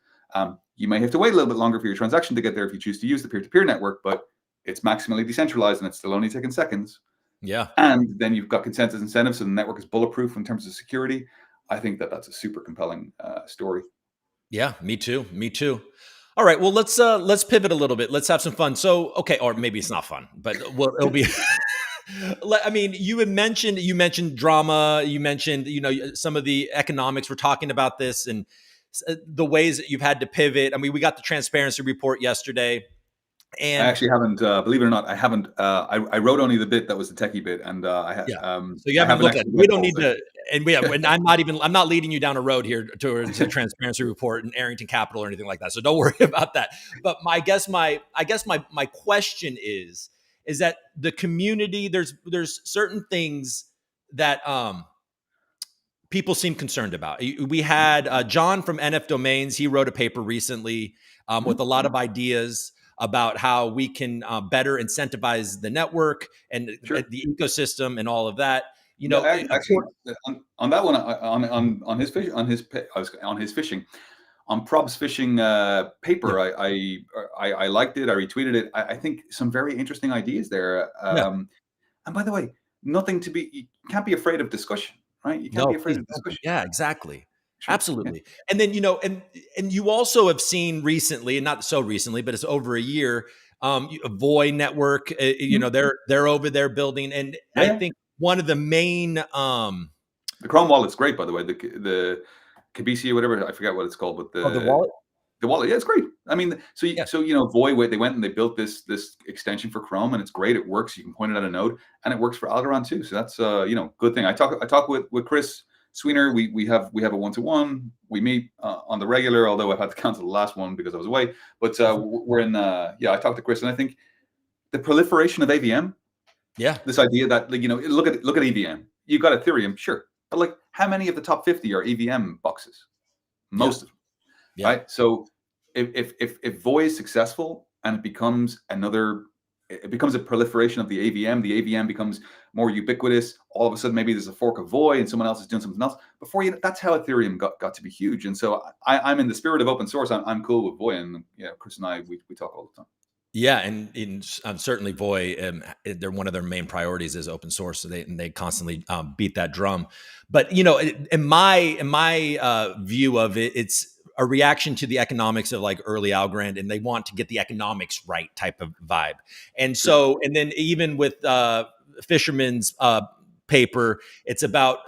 You may have to wait a little bit longer for your transaction to get there if you choose to use the peer-to-peer network, but it's maximally decentralized and it's still only taking seconds. yeah, And then you've got consensus incentives, so the network is bulletproof in terms of security. I think that's a super compelling story. yeah. Me too. Me too. All right. Well, let's pivot a little bit. Let's have some fun. So, okay, or maybe it's not fun, but well, it'll be. I mean, you mentioned drama. You mentioned some of the economics. We're talking about this, and the ways that you've had to pivot. I mean, we got the transparency report yesterday, I and actually haven't, believe it or not, I haven't. I wrote only the bit that was the techie bit, and yeah. So you I haven't haven't looked at it. actually We read the don't whole need thing. to, and I'm not leading you down a road here to transparency report and Arrington Capital or anything like that. So don't worry about that. But my question is that the community, there's certain things that people seem concerned about. We had John from NF Domains. He wrote a paper recently with a Mhm. lot of ideas about how we can better incentivize the network and Sure. the ecosystem and all of that. Yeah, Of actually, course, on that one, on his fish, on his fishing, on Prob's fishing yeah, paper, I liked it. I retweeted it. I think some very interesting ideas there. yeah. And by the way, nothing to be. You can't be afraid of discussion, right? You can't No, be afraid please of don't be. discussion. Yeah, exactly. Sure. Yeah. Absolutely. And then, and you also have seen recently, and not so recently, but it's over a year, Voy Network, Mhm. they're over there building. And Yeah. I Yeah. think one of the main, The Chrome wallet's great, by the way. The Kabisi or whatever, I forget what it's called, but of the wallet. the wallet, yeah, it's great. I mean, Yeah. Voy, they went and they built this extension for Chrome, and it's great. It works. You can point it at a node, and it works for Algorand too. So that's good thing. I talk with Chris Sweener, we have a one-to-one. We meet on the regular, although I've had to cancel the last one because I was away. But we're in. I talked to Chris, and I think the proliferation of AVM. Yeah. This idea that, like, look at EVM. You've got Ethereum, sure, but like, how many of the top 50 are EVM boxes? Most of them, right? So if Voy is successful and it becomes a proliferation of the AVM becomes more ubiquitous. All of a sudden, maybe there's a fork of Voy and someone else is doing something else. That's how Ethereum got to be huge. And so I'm in the spirit of open source. I'm cool with Voy, and Chris and I we talk all the time. Yeah, and certainly Voy, they're one of their main priorities is open source. So they constantly beat that drum. But in my view of it, it's a reaction to the economics of like early Algorand, and they want to get the economics right type of vibe. And so, and then even with Fisherman's paper, it's about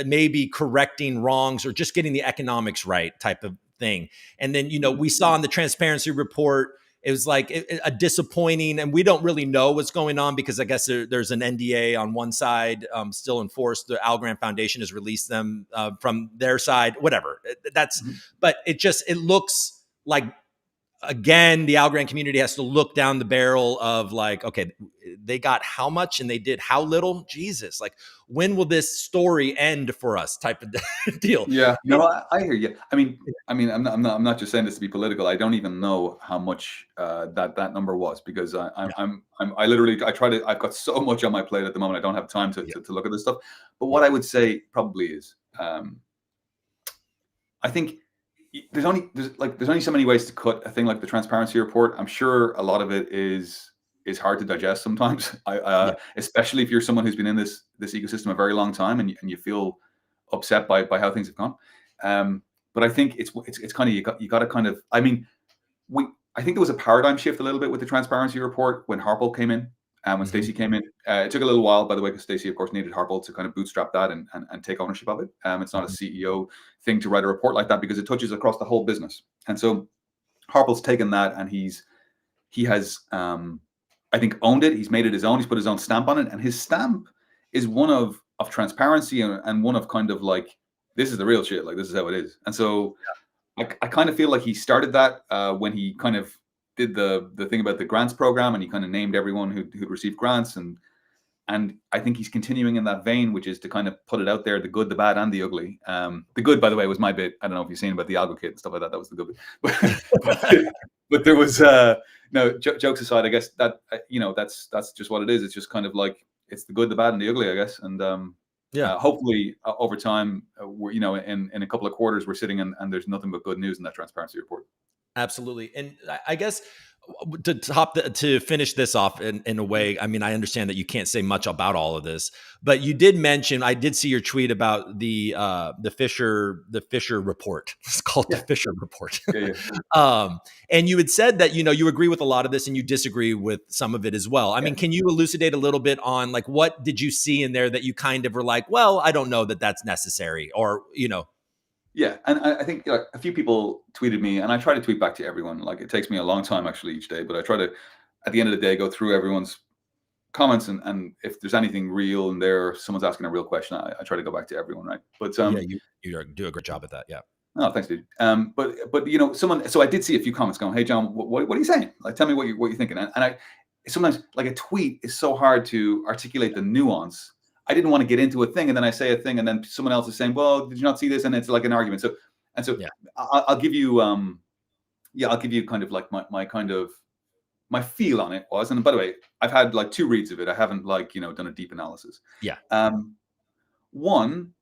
maybe correcting wrongs or just getting the economics right type of thing. And then we saw in the transparency report, it was like a disappointing, and we don't really know what's going on because I guess there's an NDA on one side still enforced. The Algorand Foundation has released them from their side, whatever. But it looks like, again, the Algorand community has to look down the barrel of like, okay, they got how much and they did how little? Jesus, like, when will this story end for us type of deal? Yeah, no, I hear you. I mean, I'm not just saying this to be political. I don't even know how much that number was, because I literally I've got so much on my plate at the moment. I don't have time to look at this stuff. But what I would say probably is, I think there's only so many ways to cut a thing like the transparency report. I'm sure a lot of it is hard to digest sometimes. Especially if you're someone who's been in this ecosystem a very long time and you feel upset by how things have gone. But I think it's kind of you got to kind of. I think there was a paradigm shift a little bit with the transparency report when Harpal came in. When Stacey came in, it took a little while, by the way, because Stacey, of course, needed Harpal to kind of bootstrap that and take ownership of it. It's not a CEO thing to write a report like that because it touches across the whole business. And so Harpal's taken that and he has, I think, owned it. He's made it his own. He's put his own stamp on it, and his stamp is one of transparency and one of kind of like, this is the real shit. Like, this is how it is. And so I kind of feel like he started that when he kind of did the thing about the grants program, and he kind of named everyone who'd received grants, and I think he's continuing in that vein, which is to kind of put it out there, the good, the bad, and the ugly. The good, by the way, was my bit. I don't know if you've seen about the Algokit and stuff like that. That was the good bit. But there was no jokes aside. I guess that that's just what it is. It's just kind of like, it's the good, the bad, and the ugly, I guess. And hopefully over time, we're in a couple of quarters, we're sitting and there's nothing but good news in that transparency report. Absolutely. And I guess to finish this off in a way, I mean, I understand that you can't say much about all of this, but you did mention, I did see your tweet about the Fisher report. It's called the Fisher report. And you had said that, you agree with a lot of this and you disagree with some of it as well. I mean, can you elucidate a little bit on like, what did you see in there that you kind of were like, well, I don't know that that's necessary, or, Yeah, and I think a few people tweeted me, and I try to tweet back to everyone. Like, it takes me a long time actually each day, but I try to, at the end of the day, go through everyone's comments, and if there's anything real in there, someone's asking a real question, I try to go back to everyone, right? But you do a great job at that. Yeah. Oh, thanks, dude. But someone. So I did see a few comments going, "Hey, John, what are you saying? Like, tell me what you're thinking." And I sometimes, like, a tweet is so hard to articulate the nuance. I didn't want to get into a thing, and then I say a thing, and then someone else is saying, "Well, did you not see this?" And it's like an argument. So I'll give you, I'll give you kind of like my feel on it was. And by the way, I've had like 2 reads of it. I haven't done a deep analysis. Yeah. One,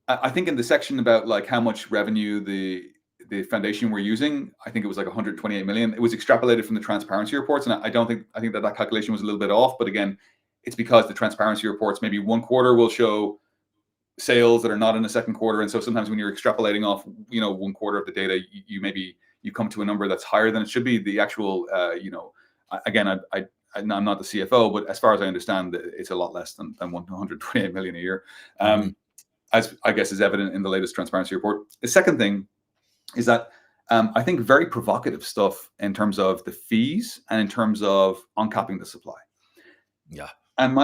I think in the section about like how much revenue the foundation were using, I think it was like 128 million. It was extrapolated from the transparency reports, and I think that calculation was a little bit off. But again, it's because the transparency reports, maybe one quarter will show sales that are not in the second quarter. And so sometimes when you're extrapolating off, one quarter of the data, you come to a number that's higher than it should be. The actual, again, I'm not the CFO, but as far as I understand, it's a lot less than 128 million a year. As I guess is evident in the latest transparency report. The second thing is that I think very provocative stuff in terms of the fees and in terms of uncapping the supply. Yeah. And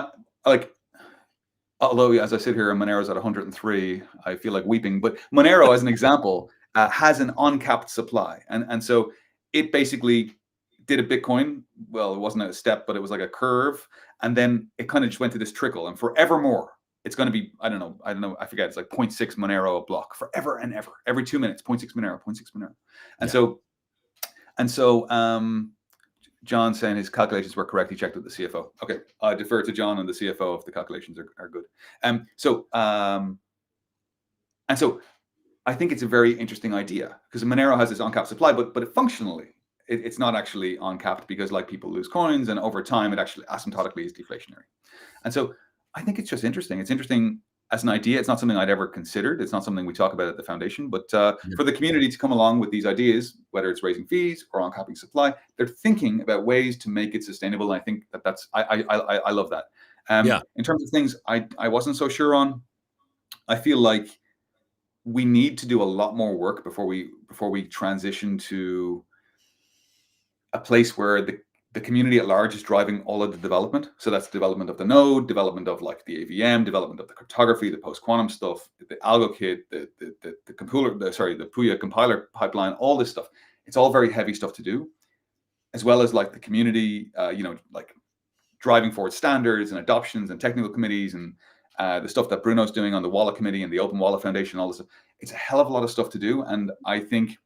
Although, as I sit here and Monero's at 103, I feel like weeping. But Monero, as an example, has an uncapped supply. And so it basically did a Bitcoin. Well, it wasn't a step, but it was like a curve. And then it kind of just went to this trickle. And forevermore, it's going to be, I don't know, I forget. It's like 0.6 Monero a block forever and ever. Every 2 minutes, 0.6 Monero, 0.6 Monero. And Yeah. so John saying his calculations were correct. He checked with the CFO. Okay, I defer to John and the CFO if the calculations are good. And so I think it's a very interesting idea because Monero has this uncapped supply, but functionally it's not actually uncapped because like people lose coins and over time it actually asymptotically is deflationary. And so I think it's just interesting. It's interesting as an idea. It's not something I'd ever considered. It's not something we talk about at the foundation, but for the community to come along with these ideas, whether it's raising fees or uncapping supply, they're thinking about ways to make it sustainable. And I think I love that. In terms of things I wasn't so sure on, I feel like we need to do a lot more work before we transition to a place where the community at large is driving all of the development. So that's development of the node, development of like the AVM, development of the cryptography, the post-quantum stuff, the Algokit, the compiler, the Puya compiler pipeline, all this stuff. It's all very heavy stuff to do, as well as like the community, like driving forward standards and adoptions and technical committees and the stuff that Bruno's doing on the Wallet Committee and the Open Wallet Foundation, all this stuff. It's a hell of a lot of stuff to do. And I think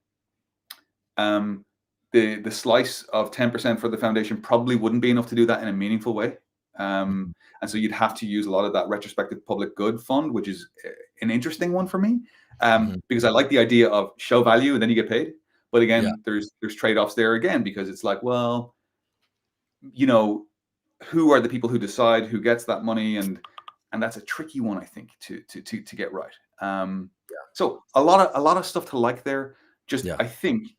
the slice of 10% for the foundation probably wouldn't be enough to do that in a meaningful way. And so you'd have to use a lot of that retrospective public good fund, which is an interesting one for me, because I like the idea of show value and then you get paid. But again, there's trade-offs there again, because it's like, well, who are the people who decide who gets that money? And that's a tricky one, I think, to get right. So a lot of stuff to like there. I think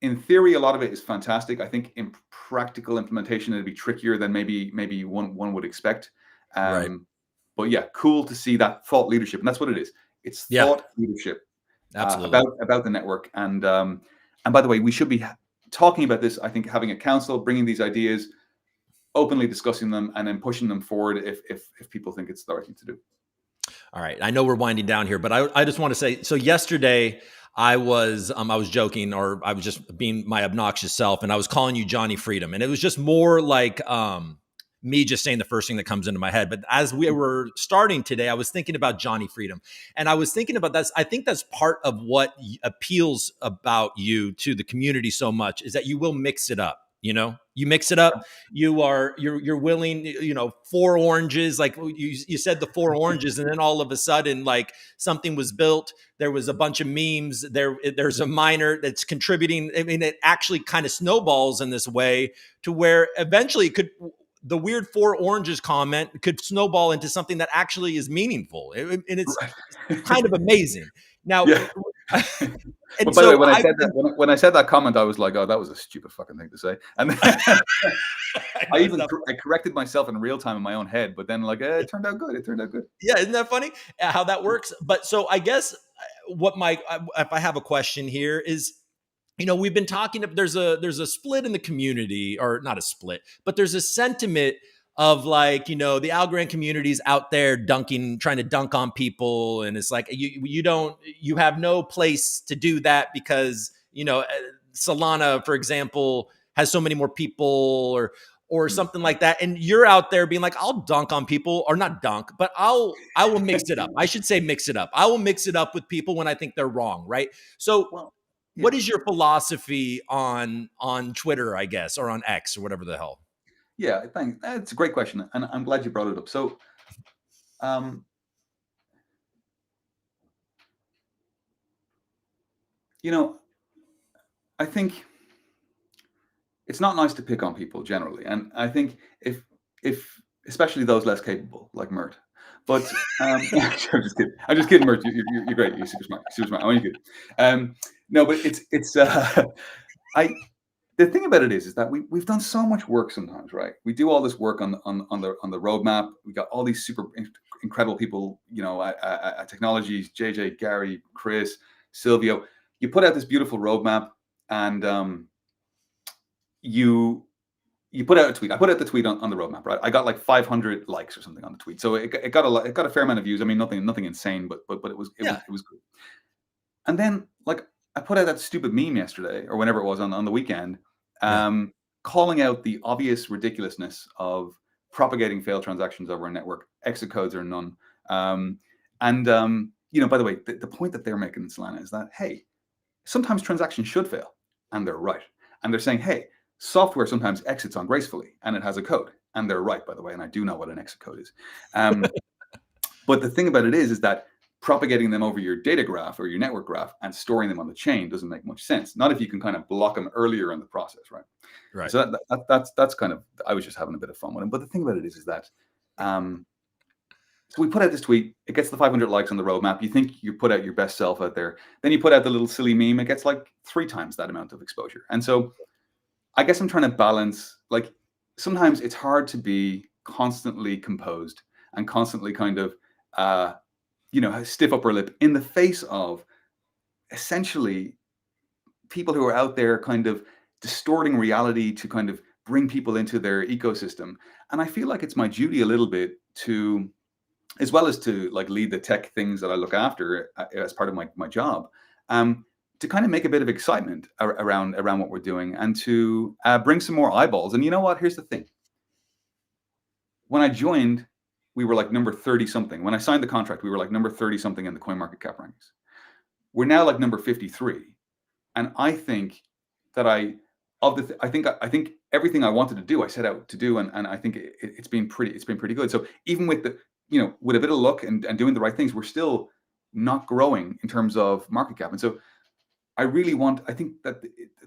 in theory, a lot of it is fantastic. I think in practical implementation, it'd be trickier than maybe one would expect. But yeah, cool to see that thought leadership, and that's what it is. It's thought leadership about the network. And by the way, we should be talking about this. I think having a council, bringing these ideas, openly discussing them, and then pushing them forward if people think it's the right thing to do. All right, I know we're winding down here, but I just want to say, so yesterday I was joking, or I was just being my obnoxious self, and I was calling you Johnny Freedom, and it was just more like me just saying the first thing that comes into my head. But as we were starting today, I was thinking about Johnny Freedom, and I was thinking about that. I think that's part of what appeals about you to the community so much, is that you will mix it up. You mix it up. You're willing, 4 oranges, like you said, the 4 oranges, and then all of a sudden, like something was built. There was a bunch of memes. There's a miner that's contributing. I mean, it actually kind of snowballs in this way to where eventually the weird 4 oranges comment could snowball into something that actually is meaningful. And it's kind of amazing. Now, But by the way, when I said that comment, I was like, "Oh, that was a stupid fucking thing to say." And then I corrected myself in real time in my own head. But then, like, it turned out good. Yeah, isn't that funny how that works? But so I guess if I have a question here is, we've been talking. There's a split in the community, or not a split, but there's a sentiment of like, the Algorand community's out there trying to dunk on people. And it's like, you have no place to do that because, Solana, for example, has so many more people or something like that. And you're out there being like, I'll dunk on people, or not dunk, but I will mix it up. I should say mix it up. I will mix it up with people when I think they're wrong. Right. So what is your philosophy on Twitter, I guess, or on X or whatever the hell? Yeah, thanks. That's a great question, and I'm glad you brought it up. So, I think it's not nice to pick on people generally, and I think if especially those less capable, like Mert. But I'm just kidding, Mert. You're great. You're super smart. I want you good. No, but it's the thing about it is that we've done so much work sometimes, right? We do all this work on the roadmap. We got all these super incredible people, at Technologies, JJ, Gary, Chris, Silvio. You put out this beautiful roadmap, and you you put out a tweet. I put out the tweet on the roadmap, right? I got like 500 likes or something on the tweet, so it got a fair amount of views. I mean, nothing insane, but Yeah. it was good. And then like I put out that stupid meme yesterday or whenever it was on the weekend, Yeah. calling out the obvious ridiculousness of propagating failed transactions over a network. Exit codes are none. By the way, the point that they're making in Solana is that, hey, sometimes transactions should fail, and they're right. And they're saying, hey, software sometimes exits ungracefully, and it has a code, and they're right, by the way. And I do know what an exit code is. But the thing about it is that propagating them over your data graph or your network graph and storing them on the chain doesn't make much sense. Not if you can kind of block them earlier in the process, right? Right. So that's kind of, I was just having a bit of fun with them. But the thing about it is that, so we put out this tweet, it gets the 500 likes on the roadmap. You think you put out your best self out there. Then you put out the little silly meme, it gets like 3 times that amount of exposure. And so I guess I'm trying to balance, like sometimes it's hard to be constantly composed and constantly kind of, stiff upper lip in the face of essentially people who are out there kind of distorting reality to kind of bring people into their ecosystem. And I feel like it's my duty a little bit to, as well as to like lead the tech things that I look after as part of my job, to kind of make a bit of excitement around what we're doing and to bring some more eyeballs. And you know what? Here's the thing. When I joined, we were like number 30 something. When I signed the contract, we were like number 30 something in the CoinMarketCap rankings. We're now like number 53. And I think that I think everything I wanted to do, I set out to do. And I think it's been pretty good. So even with with a bit of luck and doing the right things, we're still not growing in terms of market cap. And so I think that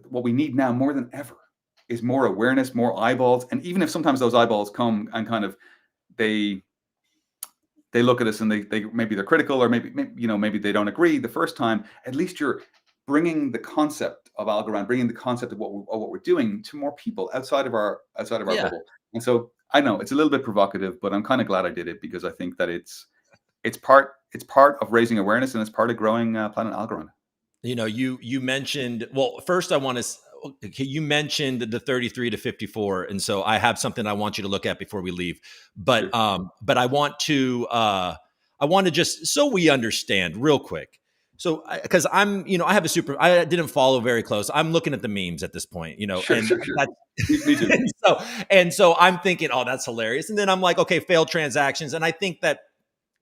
what we need now more than ever is more awareness, more eyeballs. And even if sometimes those eyeballs come and kind of, they look at us and they maybe they're critical or maybe they don't agree the first time, at least you're bringing the concept of Algorand, bringing the concept of what we're doing to more people outside of our bubble. And so I know it's a little bit provocative, but I'm kind of glad I did it because I think that it's part of raising awareness and it's part of growing Planet Algorand. You mentioned, well, first I want to, you mentioned the 33 to 54. And so I have something I want you to look at before we leave, but, Sure. but I want to just, so we understand real quick. So, because I have I didn't follow very close. I'm looking at the memes at this point, Sure. Me too. and so I'm thinking, oh, that's hilarious. And then I'm like, okay, failed transactions. And I think that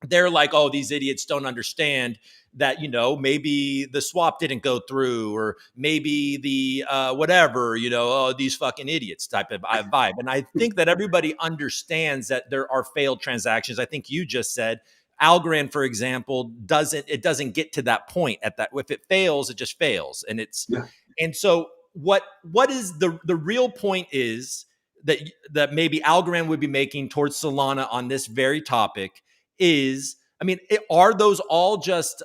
they're like, oh, these idiots don't understand that, maybe the swap didn't go through, or maybe the whatever, oh, these fucking idiots type of vibe. And I think that everybody understands that there are failed transactions. I think you just said Algorand, for example, doesn't get to that point at that. If it fails, it just fails. And and so what is the real point is that maybe Algorand would be making towards Solana on this very topic is, are those all just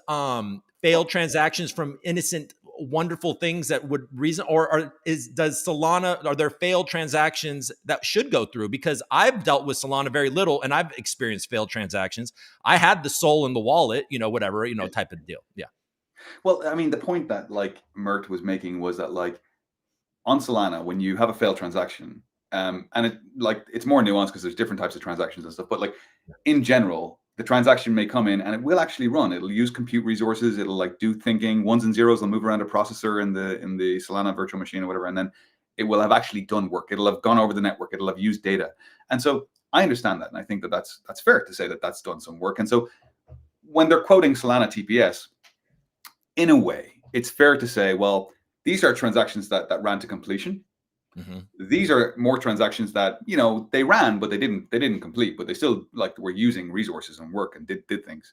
failed transactions from innocent, wonderful things that would reason, or does Solana, are there failed transactions that should go through? Because I've dealt with Solana very little and I've experienced failed transactions. I had the soul in the wallet, whatever, type of deal. Yeah. Well, the point that like Mert was making was that like on Solana, when you have a failed transaction, and it's more nuanced because there's different types of transactions and stuff, but like in general, the transaction may come in and it will actually run. It'll use compute resources. It'll like do thinking. Ones and zeros will move around a processor in the Solana virtual machine or whatever, and then it will have actually done work. It'll have gone over the network. It'll have used data. And so I understand that, and I think that that's fair to say that that's done some work. And so when they're quoting Solana TPS, in a way, it's fair to say, well, these are transactions that ran to completion. Mm-hmm. These are more transactions that they ran, but they didn't complete, but they still like were using resources and work and did things.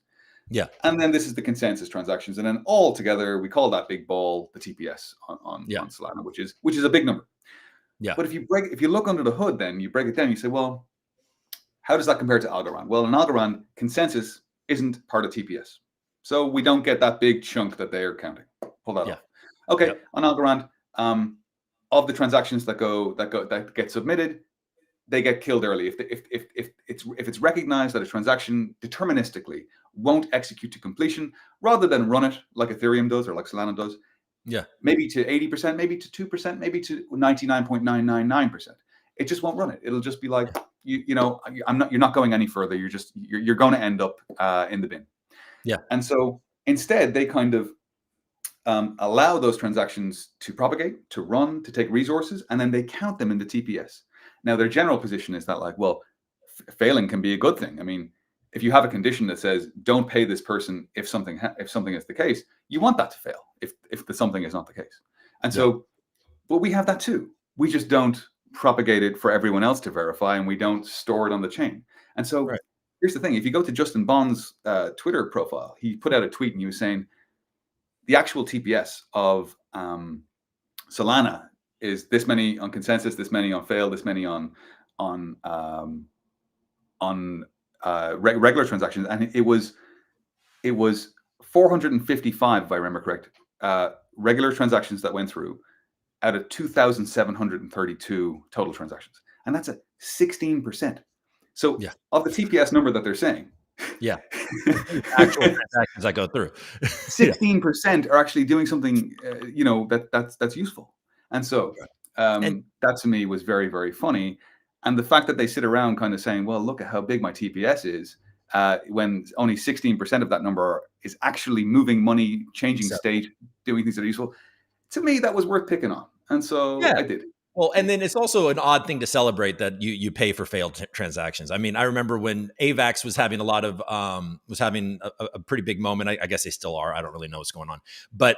Yeah. And then this is the consensus transactions, and then all together we call that big ball the TPS on Solana, which is a big number. Yeah. But if you look under the hood, then you break it down. You say, well, how does that compare to Algorand? Well, in Algorand, consensus isn't part of TPS, so we don't get that big chunk that they are counting. Pull that off. Okay. Yep. On Algorand, of the transactions that get submitted, they get killed early. If it's recognized that a transaction deterministically won't execute to completion, rather than run it like Ethereum does or like Solana does, maybe to 80%, maybe to 2%, maybe to 99.999%. it just won't run it. It'll just be like, you're not going any further. You're going to end up in the bin. Yeah. And so instead, they kind of allow those transactions to propagate, to run, to take resources, and then they count them in the TPS. Now, their general position is that, like, well, failing can be a good thing. I mean, if you have a condition that says don't pay this person if something is the case, you want that to fail if the something is not the case. And so, but we have that too. We just don't propagate it for everyone else to verify, and we don't store it on the chain. And so, here's the thing: if you go to Justin Bond's Twitter profile, he put out a tweet and he was saying the actual TPS of Solana is this many on consensus, this many on fail, this many on regular transactions, and it was 455, if I remember correct, regular transactions that went through out of 2,732 total transactions, and that's a 16%. So of the TPS number that they're saying, actual transactions that go through, 16% are actually doing something, that's useful. And so that to me was very, very funny. And the fact that they sit around kind of saying, well, look at how big my TPS is, when only 16% of that number is actually moving money, changing state, doing things that are useful. To me, that was worth picking on. And so I did. Well, and then it's also an odd thing to celebrate that you pay for failed transactions. I mean, I remember when AVAX was having a pretty big moment. I guess they still are. I don't really know what's going on, but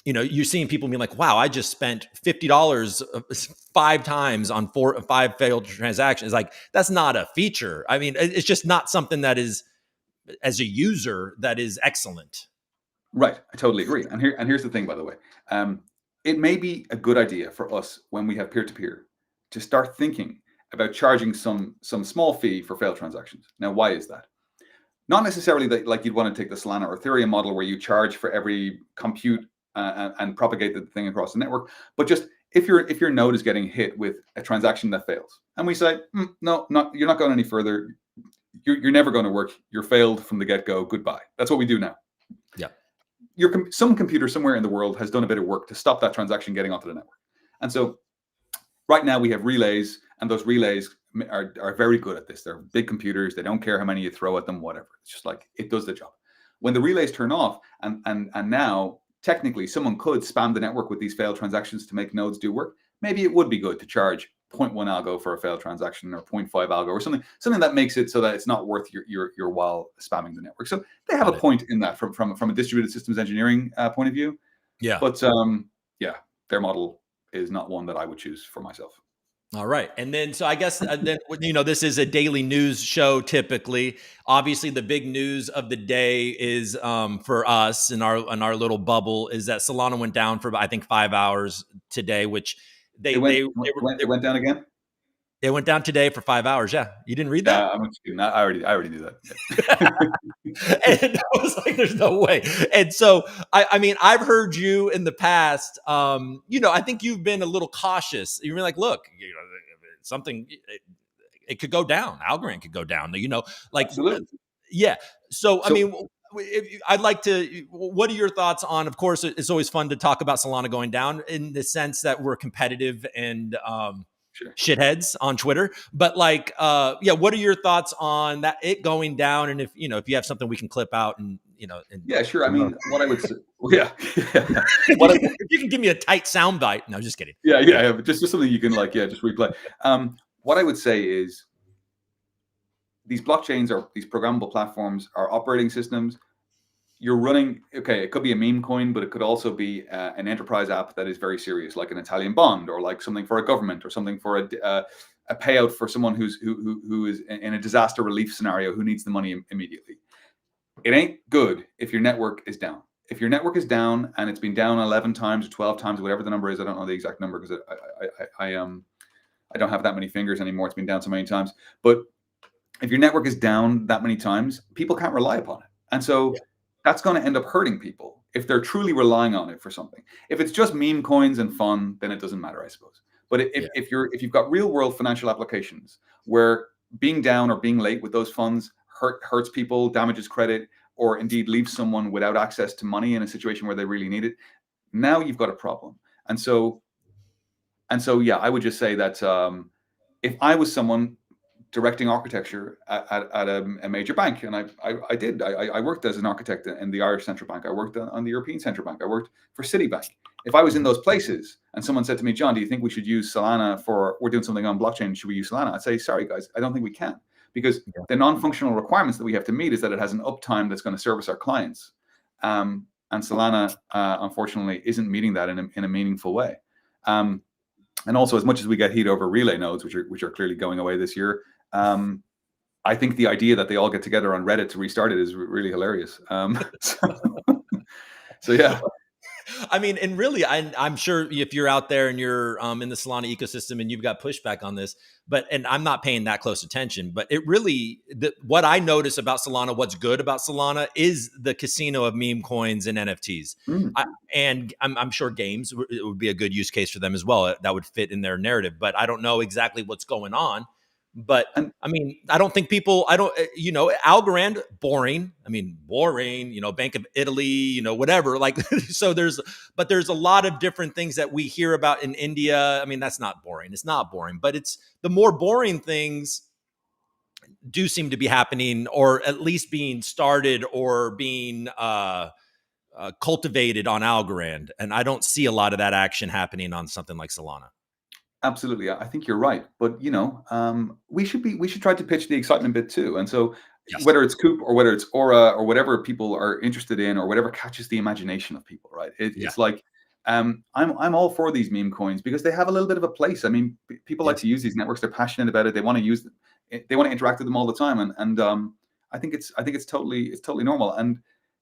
you're seeing people being like, wow, I just spent $50 5 times on 5 failed transactions. Like, that's not a feature. I mean, it's just not something that is, as a user, that is excellent. Right. I totally agree. And here's the thing, by the way. It may be a good idea for us when we have peer-to-peer to start thinking about charging some small fee for failed transactions. Now, why is that? Not necessarily that like you'd want to take the Solana or Ethereum model where you charge for every compute and propagate the thing across the network, but just if your node is getting hit with a transaction that fails, and we say, no, you're not going any further. You're never going to work. You're failed from the get-go. Goodbye. That's what we do now. Yeah. Some computer somewhere in the world has done a bit of work to stop that transaction getting onto the network. And so right now we have relays, and those relays are very good at this. They're big computers. They don't care how many you throw at them, whatever. It's just like, it does the job. When the relays turn off, and now technically someone could spam the network with these failed transactions to make nodes do work, maybe it would be good to charge 0.1 algo for a failed transaction, or 0.5 algo, or something that makes it so that it's not worth your while spamming the network. So they have a point in that from a distributed systems engineering point of view. Yeah. But their model is not one that I would choose for myself. All right. And then, so I guess, this is a daily news show typically. Obviously, the big news of the day is for us in our little bubble is that Solana went down for, I think, 5 hours today, which it went down again. It went down today for 5 hours. Yeah. You didn't read that? I'm just kidding. I already knew that. And I was like, there's no way. And so, I mean, I've heard you in the past, I think you've been a little cautious. You're like, look, something, it could go down. Algorand could go down, like, absolutely. Yeah. So, I mean, I'd like to, what are your thoughts on, of course, it's always fun to talk about Solana going down in the sense that we're competitive and, shitheads on Twitter, but like, what are your thoughts on that, it going down? And if you have something we can clip out and, yeah, sure. I mean, what I would say, if you can give me a tight soundbite. No, just kidding. Yeah. Just something you can just replay. What I would say is these blockchains or these programmable platforms are operating systems. You're running, it could be a meme coin, but it could also be an enterprise app that is very serious, like an Italian bond, or like something for a government, or something for a payout for someone who is in a disaster relief scenario who needs the money immediately. It ain't good if your network is down. If your network is down and it's been down 11 times or 12 times, whatever the number is, I don't know the exact number because I don't have that many fingers anymore. It's been down so many times. But if your network is down that many times, people can't rely upon it. And so that's going to end up hurting people if they're truly relying on it for something. If it's just meme coins and fun, then it doesn't matter, I suppose. But if you've got real world financial applications where being down or being late with those funds hurts people, damages credit, or indeed leaves someone without access to money in a situation where they really need it, now you've got a problem. And so And so, yeah, I would just say that if I was someone directing architecture at a major bank, and I worked as an architect in the Irish Central Bank. I worked on the European Central Bank. I worked for Citibank. If I was in those places and someone said to me, John, do you think we should use Solana we're doing something on blockchain, should we use Solana? I'd say, sorry, guys, I don't think we can. Because the non-functional requirements that we have to meet is that it has an uptime that's going to service our clients. And Solana, unfortunately, isn't meeting that in a meaningful way. And also, as much as we get heat over relay nodes, which are clearly going away this year, I think the idea that they all get together on Reddit to restart it is really hilarious. So yeah. I mean, and really, I'm sure if you're out there and you're in the Solana ecosystem and you've got pushback on this, and I'm not paying that close attention, but it really, what I notice about Solana, what's good about Solana is the casino of meme coins and NFTs. And I'm sure games, it would be a good use case for them as well. That would fit in their narrative, but I don't know exactly what's going on. But I mean, I don't think people, Algorand, boring. I mean, boring, Bank of Italy, whatever. Like, so there's a lot of different things that we hear about in India. I mean, that's not boring. It's not boring, but it's the more boring things do seem to be happening, or at least being started or being cultivated on Algorand. And I don't see a lot of that action happening on something like Solana. Absolutely, I think you're right, but we should try to pitch the excitement bit too. And so, whether it's COOP or whether it's Aura or whatever people are interested in or whatever catches the imagination of people, right? It's like I'm all for these meme coins because they have a little bit of a place. I mean, people like to use these networks; they're passionate about it. They want to use them. They want to interact with them all the time, and I think it's totally normal. And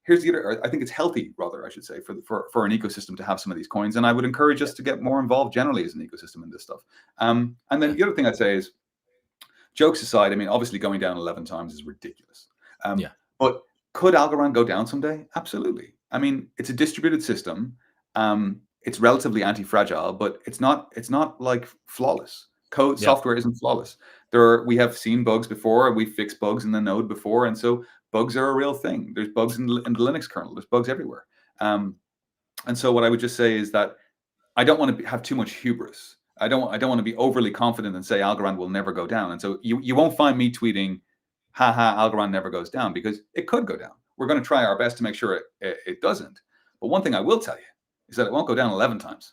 here's the other, I think it's healthy, rather, I should say, for an ecosystem to have some of these coins. And I would encourage us to get more involved generally as an ecosystem in this stuff. And then the other thing I'd say is, jokes aside, I mean, obviously going down 11 times is ridiculous. But could Algorand go down someday? Absolutely. I mean, it's a distributed system. It's relatively anti-fragile, but it's not like flawless. Software isn't flawless. We have seen bugs before. We've fixed bugs in the node before. And so bugs are a real thing. There's bugs in the Linux kernel. There's bugs everywhere. And so what I would just say is that I don't want to have too much hubris. I don't want to be overly confident and say Algorand will never go down. And so you won't find me tweeting, haha, Algorand never goes down, because it could go down. We're going to try our best to make sure it doesn't. But one thing I will tell you is that it won't go down 11 times.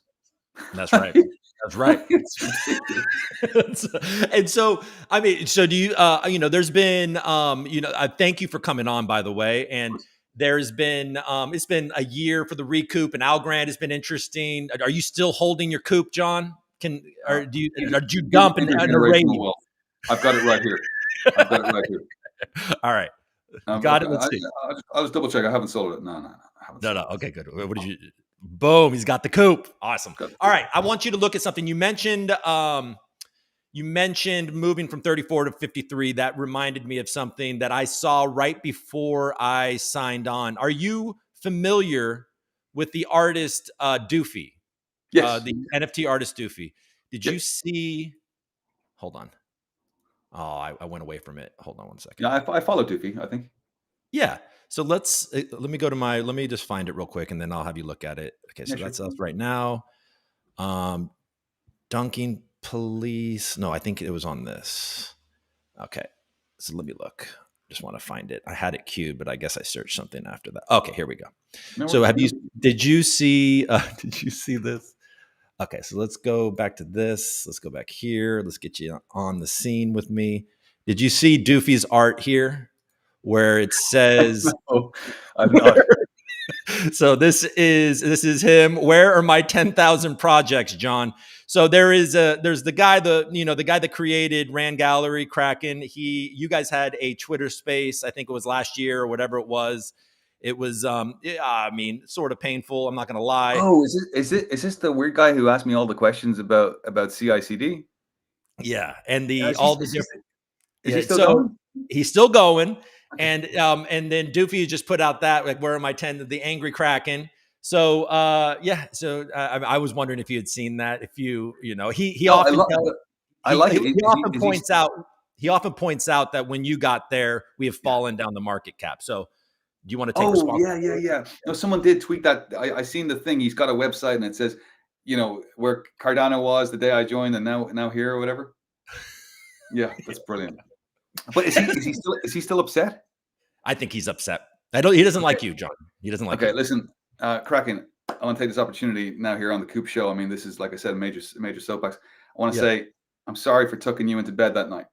That's right. That's right. And so, I mean, so do you, there's been, thank you for coming on, by the way. And there's been, it's been a year for the ReCoop, and Algorand has been interesting. Are you still holding your coop, John? Did you dump an array? I've got it right here. All right. Got it. Let's see. I'll just double check. I haven't sold it. No. I haven't sold it. Okay, good. What did you? Boom, he's got the coop. Awesome. All right, I want you to look at something. You mentioned moving from 34 to 53. That reminded me of something that I saw right before I signed on. Are you familiar with the artist Doofy? Yes. The NFT artist Doofy. Did you see? Hold on. Oh, I went away from it. Hold on one second. Yeah, I follow Doofy, I think. Yeah. So let me just find it real quick, and then I'll have you look at it. Okay. So that's us right now. Dunking Police. No, I think it was on this. Okay. So let me look. Just want to find it. I had it queued, but I guess I searched something after that. Okay, here we go. So did you see this? Okay. So let's go back to this. Let's go back here. Let's get you on the scene with me. Did you see Doofy's art here, where it says, no, I'm not. So this is him. Where are my 10,000 projects, John? So there's the guy, the guy that created Rand Gallery, Kraken. You guys had a Twitter space, I think it was last year or whatever it was. It was, I mean, sort of painful. I'm not going to lie. Oh, is this the weird guy who asked me all the questions about CI/CD? Yeah. And Is he still going? He's still going. And then Doofy just put out that, like, where are my 10, the angry Kraken. So, So I was wondering if you had seen that, he often points out that when you got there, we have fallen down the market cap. So do you want to take responsibility? Yeah. No, someone did tweet that. I seen the thing. He's got a website and it says, you know, where Cardano was the day I joined, and now here or whatever. Yeah, that's brilliant. But is he still upset? I think he's upset. He doesn't Okay. like you, John. He doesn't like Okay, you. listen, Kraken, I want to take this opportunity now here on the Coop Show. I mean, this is, like I said, a major soapbox. I want to Yeah. say I'm sorry for tucking you into bed that night.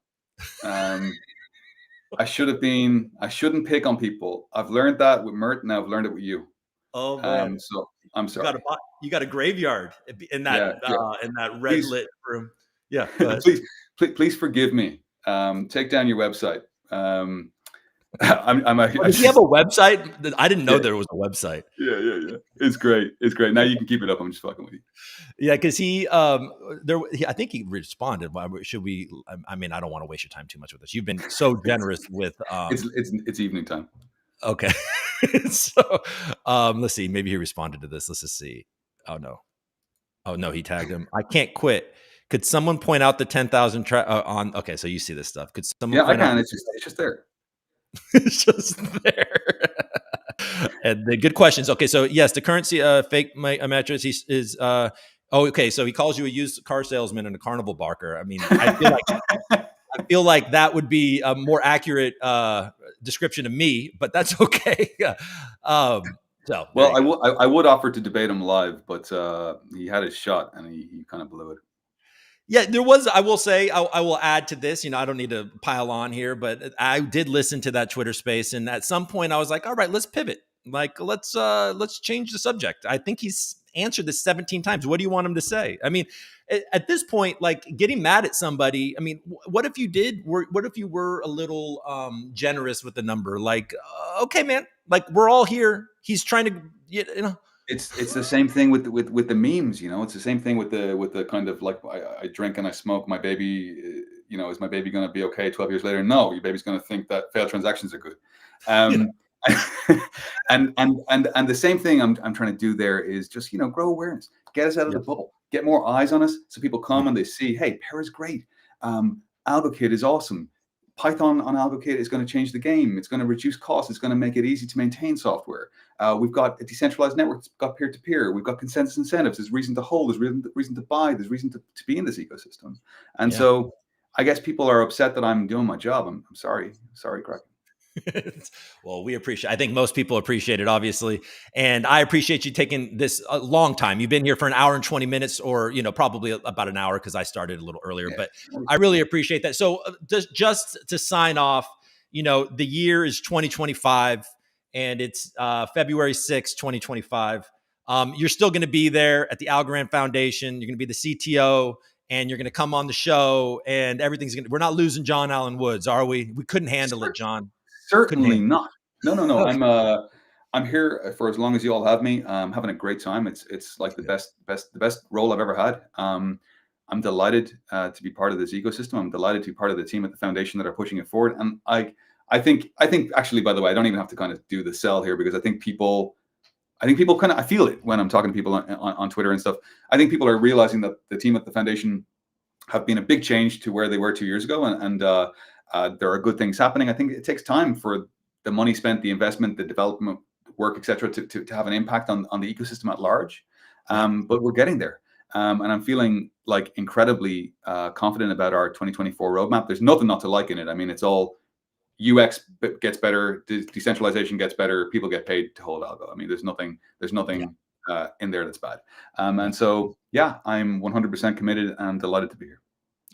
I shouldn't pick on people. I've learned that with Mert, and I've learned it with you. Oh man, So I'm sorry. you got a graveyard in Yeah, yeah. that red Please, lit room. Yeah, go ahead. please forgive me. Take down your website. Does he have a website? I didn't know yeah, there was a website. yeah. It's great. Now you can keep it up. I'm just fucking with you. Yeah, because I think he responded. Why should we? I mean, I don't want to waste your time too much with this. You've been so generous with. It's evening time. Okay, so let's see. Maybe he responded to this. Let's just see. Oh no, he tagged him. I can't quit. Could someone point out the 10,000 on? Okay, so you see this stuff. Could someone Yeah, I point out? can. It's just there. It's just there. And the good questions. Okay, so yes, the currency fake mattress is okay, so he calls you a used car salesman and a carnival barker. I mean, I feel like that would be a more accurate description of me, but that's okay. So Well, I would offer to debate him live, but he had his shot and he kind of blew it. yeah, there was. I will say, I will add to this. You know, I don't need to pile on here, but I did listen to that Twitter space, and at some point, I was like, "All right, let's pivot. Like, let's change the subject." I think he's answered this 17 times. What do you want him to say? I mean, at this point, like getting mad at somebody. I mean, what if you did? What if you were a little generous with the number? Like, okay, man. Like, we're all here. He's trying to, you know. It's the same thing with the memes, you know. It's the same thing with the kind of like I drink and I smoke. My baby, you know, is my baby going to be okay 12 years later? No, your baby's going to think that failed transactions are good. And the same thing I'm trying to do there is just, you know, grow awareness, get us out of the bubble, get more eyes on us, so people come and they see, hey, Para's great, Algokit is awesome. Python on Algokit is going to change the game. It's going to reduce costs. It's going to make it easy to maintain software. We've got a decentralized network. We've got peer-to-peer. We've got consensus incentives. There's reason to hold. There's reason to buy. There's reason to be in this ecosystem. And so I guess people are upset that I'm doing my job. I'm sorry. Sorry, Craig. Well, we appreciate. I think most people appreciate it, obviously, and I appreciate you taking this a long time. You've been here for an hour and 20 minutes, or probably about an hour because I started a little earlier. But I really appreciate that. So, just to sign off, the year is 2025, and it's February 6th, 2025. You're still going to be there at the Algorand Foundation. You're going to be the CTO. And you're going to come on the show, and everything's going to. We're not losing John Allen Woods, are we? We couldn't handle it, John. Certainly not. No. I'm here for as long as you all have me. I'm having a great time. It's like the best role I've ever had. I'm delighted to be part of this ecosystem. I'm delighted to be part of the team at the foundation that are pushing it forward. And I think actually, by the way, I don't even have to kind of do the sell here, because I think people kind of, I feel it when I'm talking to people on Twitter and stuff. I think people are realizing that the team at the foundation have been a big change to where they were 2 years ago, and there are good things happening. I think it takes time for the money spent, the investment, the development work, etc., to have an impact on the ecosystem at large. But we're getting there, and I'm feeling like incredibly confident about our 2024 roadmap. There's nothing not to like in it. I mean, it's all UX gets better, decentralization gets better, people get paid to hold algo. I mean, there's nothing in there that's bad. And so, yeah, I'm 100% committed and delighted to be here.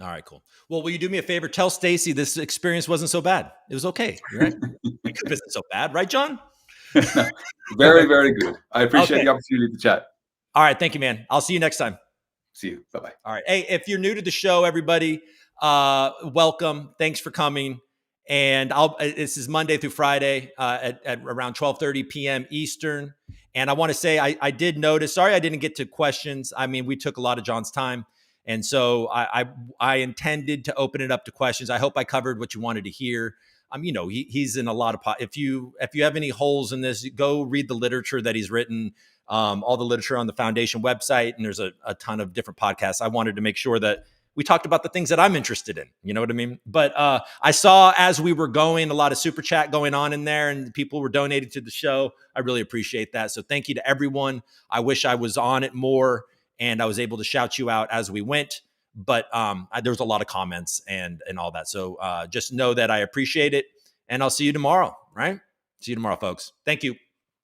All right, cool. Well, will you do me a favor? Tell Stacy this experience wasn't so bad. It was okay. Right? It wasn't so bad, right, John? No, very, very good. I appreciate the opportunity to chat. All right, thank you, man. I'll see you next time. See you. Bye-bye. All right. Hey, if you're new to the show, everybody, welcome. Thanks for coming. And this is Monday through Friday at around 12:30 p.m. Eastern. And I want to say I did notice. Sorry, I didn't get to questions. I mean, we took a lot of John's time. And so I intended to open it up to questions. I hope I covered what you wanted to hear. He's in a lot of if you have any holes in this, go read the literature that he's written, all the literature on the foundation website, and there's a ton of different podcasts. I wanted to make sure that we talked about the things that I'm interested in. You know what I mean? But I saw as we were going, a lot of super chat going on in there, and people were donating to the show. I really appreciate that. So thank you to everyone. I wish I was on it more. and I was able to shout you out as we went. But there was a lot of comments and all that. So just know that I appreciate it, and I'll see you tomorrow, right? See you tomorrow, folks. Thank you.